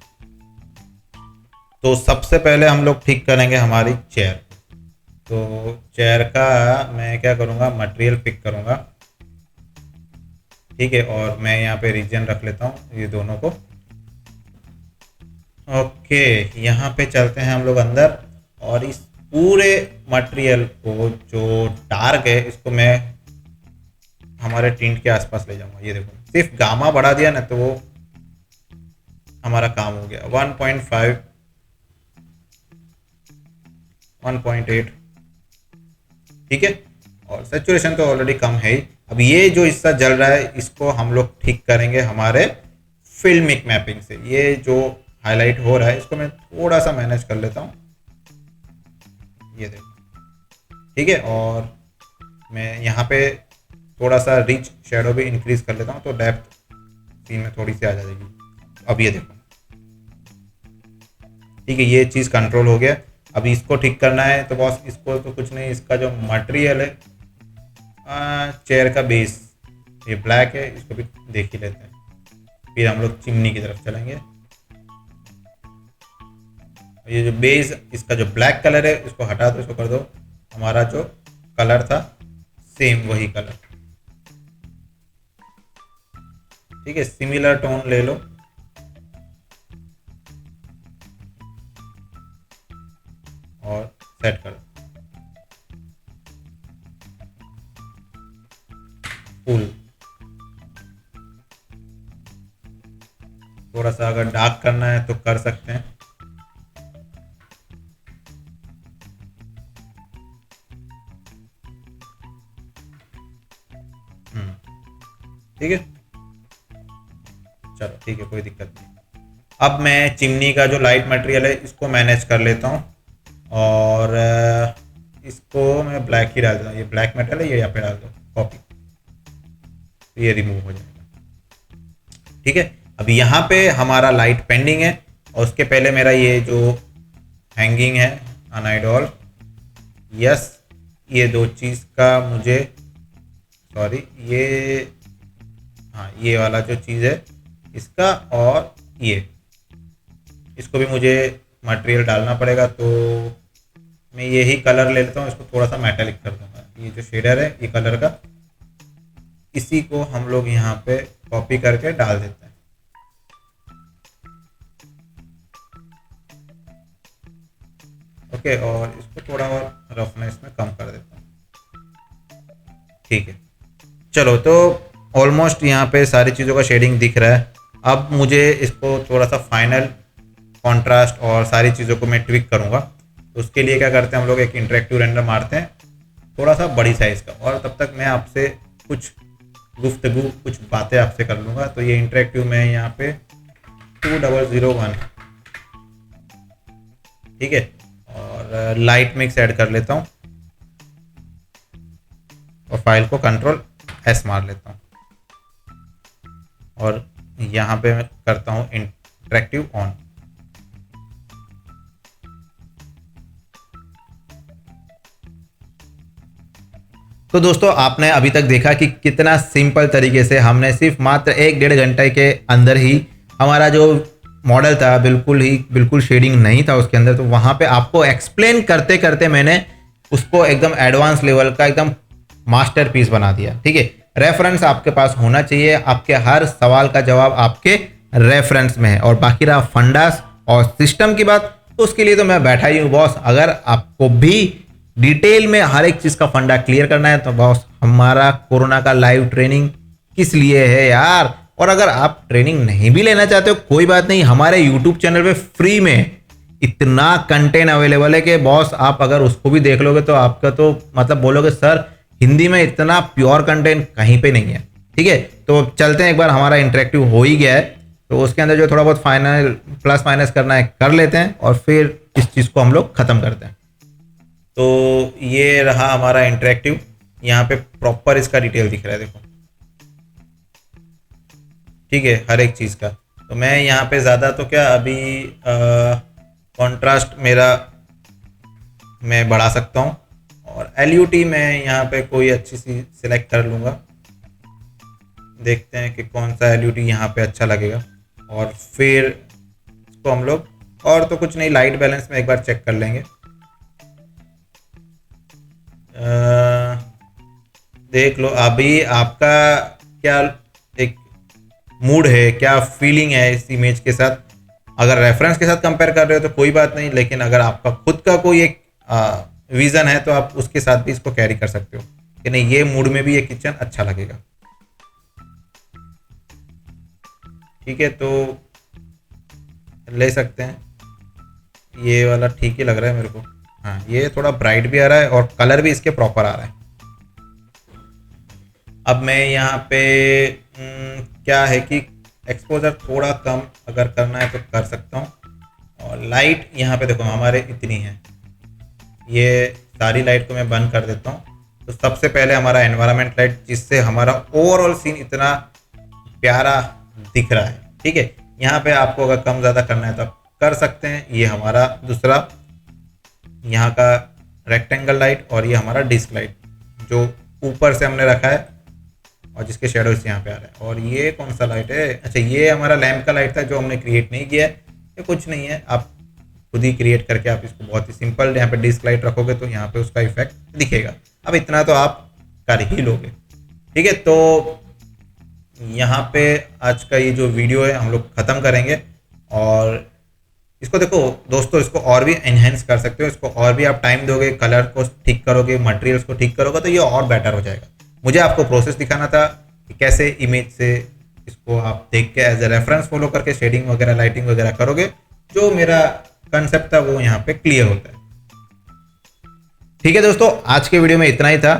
तो सबसे पहले हम लोग ठीक करेंगे हमारी चेयर। तो चेयर का मैं क्या करूँगा, मटेरियल पिक करूँगा, ठीक है, और मैं यहाँ पे रीजन रख लेता हूँ ये दोनों को। ओके, यहाँ पे चलते हैं हम लोग अंदर, और इस पूरे मटेरियल को जो डार्क है इसको मैं हमारे टिंट के आसपास ले जाऊँगा। ये देखो सिर्फ गामा बढ़ा दिया ना तो वो हमारा काम हो गया। 1.5 1.8, ठीक है। और सेचुरेशन तो ऑलरेडी कम है ही। अब ये जो हिस्सा जल रहा है इसको हम लोग ठीक करेंगे हमारे फिल्मिक मैपिंग से। ये जो हाईलाइट हो रहा है इसको मैं थोड़ा सा मैनेज कर लेता हूँ, ये देखो, ठीक है। और मैं यहाँ पे थोड़ा सा रिच शेडो भी इंक्रीज कर लेता हूँ तो डेप्थ सीन में थोड़ी सी आ जाएगी। अब ये देखो, ठीक है, ये चीज़ कंट्रोल हो गया। अब इसको ठीक करना है तो बॉस इसको तो कुछ नहीं, इसका जो मटेरियल है चेयर का बेस ये ब्लैक है, इसको भी देख ही लेते हैं। फिर हम लोग चिमनी की तरफ चलेंगे। ये जो बेस इसका जो ब्लैक कलर है इसको हटा दो, इसको कर दो हमारा जो कलर था सेम वही कलर, ठीक है। सिमिलर टोन ले लो और सेट कर दो। फुल थोड़ा सा अगर डार्क करना है तो कर सकते हैं। ठीक है, चलो ठीक है, कोई दिक्कत नहीं। अब मैं चिमनी का जो लाइट मटेरियल है इसको मैनेज कर लेता हूँ और इसको मैं ब्लैक ही डाल देता हूँ। ये ब्लैक मेटल है, ये यहाँ पे डाल दो कॉपी, तो ये रिमूव हो जाएगा, ठीक है। अब यहाँ पे हमारा लाइट पेंडिंग है और उसके पहले मेरा ये जो हैंगिंग है अनाइडॉल, यस, ये दो चीज़ का मुझे, सॉरी, ये हाँ ये वाला जो चीज़ है इसका, और ये इसको भी मुझे मटेरियल डालना पड़ेगा। तो मैं यही कलर ले लेता हूँ, इसको थोड़ा सा मेटालिक कर दूंगा। ये जो शेडर है ये कलर का, इसी को हम लोग यहाँ पे कॉपी करके डाल देते हैं। ओके, और इसको थोड़ा और रफनेस में कम कर देता हूँ, ठीक है। चलो, तो ऑलमोस्ट यहाँ पे सारी चीज़ों का शेडिंग दिख रहा है। अब मुझे इसको थोड़ा सा फाइनल कॉन्ट्रास्ट और सारी चीज़ों को मैं ट्विक करूँगा। तो उसके लिए क्या करते हैं, हम लोग एक इंटरेक्टिव रेंडर मारते हैं थोड़ा सा बड़ी साइज़ का, और तब तक मैं आपसे कुछ गुफ्तगू, कुछ बातें आपसे कर लूँगा। तो ये इंटरेक्टिव मैं यहाँ पे 2001, ठीक है, और लाइट मिक्स ऐड कर लेता हूँ और फाइल को कंट्रोल एस मार लेता हूँ और यहाँ पे मैं करता हूँ इंटरेक्टिव ऑन। तो दोस्तों, आपने अभी तक देखा कि कितना सिंपल तरीके से हमने सिर्फ मात्र 1-1.5 घंटे के अंदर ही हमारा जो मॉडल था, बिल्कुल शेडिंग नहीं था उसके अंदर, तो वहाँ पे आपको एक्सप्लेन करते करते मैंने उसको एकदम एडवांस लेवल का एकदम मास्टरपीस बना दिया, ठीक है। रेफरेंस आपके पास होना चाहिए, आपके हर सवाल का जवाब आपके रेफरेंस में है। और बाकी रहा फंडास और सिस्टम की बात, तो उसके लिए तो मैं बैठा ही हूँ बॉस। अगर आपको भी डिटेल में हर एक चीज़ का फंडा क्लियर करना है तो बॉस, हमारा कोरोना का लाइव ट्रेनिंग किस लिए है यार। और अगर आप ट्रेनिंग नहीं भी लेना चाहते हो कोई बात नहीं, हमारे यूट्यूब चैनल पे फ्री में इतना कंटेंट अवेलेबल है कि बॉस आप अगर उसको भी देख लोगे तो आपका तो मतलब बोलोगे सर हिंदी में इतना प्योर कंटेंट कहीं पे नहीं है, ठीक है। तो चलते हैं, एक बार हमारा इंटरेक्टिव हो ही गया है तो उसके अंदर जो थोड़ा बहुत फाइनल प्लस माइनस करना है कर लेते हैं और फिर इस चीज़ को हम लोग ख़त्म करते हैं। तो ये रहा हमारा इंटरेक्टिव, यहाँ पे प्रॉपर इसका डिटेल दिख रहा है, देखो, ठीक है, हर एक चीज़ का। तो मैं यहाँ पे ज़्यादा तो क्या अभी कॉन्ट्रास्ट मेरा मैं बढ़ा सकता हूँ और LUT मैं यहाँ पे कोई अच्छी सी सिलेक्ट कर लूँगा। देखते हैं कि कौन सा LUT यहाँ पे अच्छा लगेगा और फिर इसको हम लोग, और तो कुछ नहीं, लाइट बैलेंस में एक बार चेक कर लेंगे। देख लो अभी आपका क्या एक मूड है, क्या फीलिंग है इस इमेज के साथ। अगर रेफरेंस के साथ कंपेयर कर रहे हो तो कोई बात नहीं, लेकिन अगर आपका खुद का कोई एक विज़न है तो आप उसके साथ भी इसको कैरी कर सकते हो कि नहीं ये मूड में भी ये किचन अच्छा लगेगा, ठीक है। तो ले सकते हैं, ये वाला ठीक ही लग रहा है मेरे को, हाँ, ये थोड़ा ब्राइट भी आ रहा है और कलर भी इसके प्रॉपर आ रहा है। अब मैं यहाँ पे क्या है कि एक्सपोजर थोड़ा कम अगर करना है तो कर सकता हूँ। और लाइट यहाँ पे देखो हमारे इतनी है, ये सारी लाइट को मैं बंद कर देता हूँ। तो सबसे पहले हमारा एनवायरनमेंट लाइट, जिससे हमारा ओवरऑल सीन इतना प्यारा दिख रहा है। ठीक है, यहाँ पे आपको अगर कम ज़्यादा करना है तो आप कर सकते हैं। ये हमारा दूसरा यहाँ का रेक्टेंगल लाइट और ये हमारा डिस्क लाइट जो ऊपर से हमने रखा है और जिसके शेडोज यहाँ पे आ रहे हैं। और ये कौन सा लाइट है? अच्छा, ये हमारा लैंप का लाइट था जो हमने क्रिएट नहीं किया है। ये कुछ नहीं है, आप खुद ही क्रिएट करके आप इसको बहुत ही सिंपल यहाँ पे डिस्क लाइट रखोगे तो यहाँ पे उसका इफेक्ट दिखेगा। अब इतना तो आप कर ही लोगे। ठीक है, तो यहाँ पे आज का ये जो वीडियो है हम लोग ख़त्म करेंगे। और इसको देखो दोस्तों, इसको और भी एनहेंस कर सकते हो, इसको और भी आप टाइम दोगे, कलर को ठीक करोगे, मटेरियल्स को ठीक करोगे तो ये और बेटर हो जाएगा। मुझे आपको प्रोसेस दिखाना था कि कैसे इमेज से इसको आप देख के एज ए रेफरेंस फॉलो करके शेडिंग वगैरह लाइटिंग वगैरह करोगे। जो मेरा कंसेप्ट था वो यहाँ पे क्लियर होता है। ठीक है दोस्तों, आज के वीडियो में इतना ही था।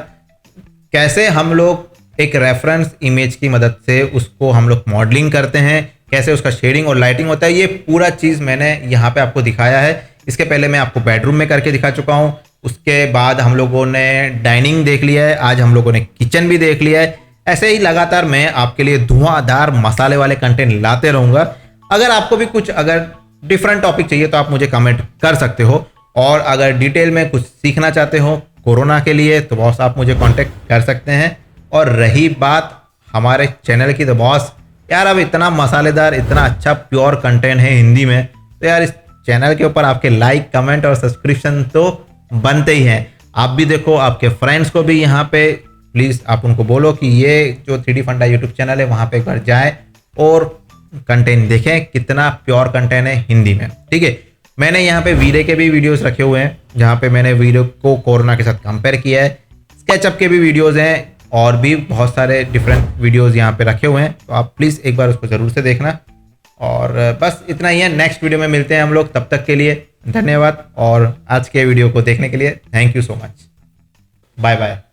कैसे हम लोग एक रेफरेंस इमेज की मदद से उसको हम लोग मॉडलिंग करते हैं, कैसे उसका शेडिंग और लाइटिंग होता है, ये पूरा चीज़ मैंने यहाँ पे आपको दिखाया है। इसके पहले मैं आपको बेडरूम में करके दिखा चुका हूँ, उसके बाद हम लोगों ने डाइनिंग देख लिया है, आज हम लोगों ने किचन भी देख लिया है। ऐसे ही लगातार मैं आपके लिए धुआंधार मसाले वाले कंटेंट लाते रहूँगा। अगर आपको भी कुछ अगर डिफरेंट टॉपिक चाहिए तो आप मुझे कमेंट कर सकते हो। और अगर डिटेल में कुछ सीखना चाहते हो कोरोना के लिए तो बॉस आप मुझे कांटेक्ट कर सकते हैं। और रही बात हमारे चैनल की, तो बॉस यार अब इतना मसालेदार इतना अच्छा प्योर कंटेंट है हिंदी में, तो यार इस चैनल के ऊपर आपके लाइक कमेंट और सब्सक्रिप्शन तो बनते ही हैं। आप भी देखो, आपके फ्रेंड्स को भी यहाँ पे प्लीज़ आप उनको बोलो कि ये जो 3D फंडा यूट्यूब चैनल है वहाँ पे एक बार जाएँ और कंटेंट देखें, कितना प्योर कंटेंट है हिंदी में। ठीक है, मैंने यहाँ पे वीरे के भी वीडियोस रखे हुए हैं जहाँ पे मैंने वीडियो को कोरोना के साथ कंपेयर किया है। स्केचअप के भी वीडियोस हैं और भी बहुत सारे डिफरेंट वीडियोस यहाँ पे रखे हुए हैं, तो आप प्लीज़ एक बार उसको ज़रूर से देखना। और बस इतना ही है, नेक्स्ट वीडियो में मिलते हैं हम लोग। तब तक के लिए धन्यवाद और आज के वीडियो को देखने के लिए thank you so much. Bye bye.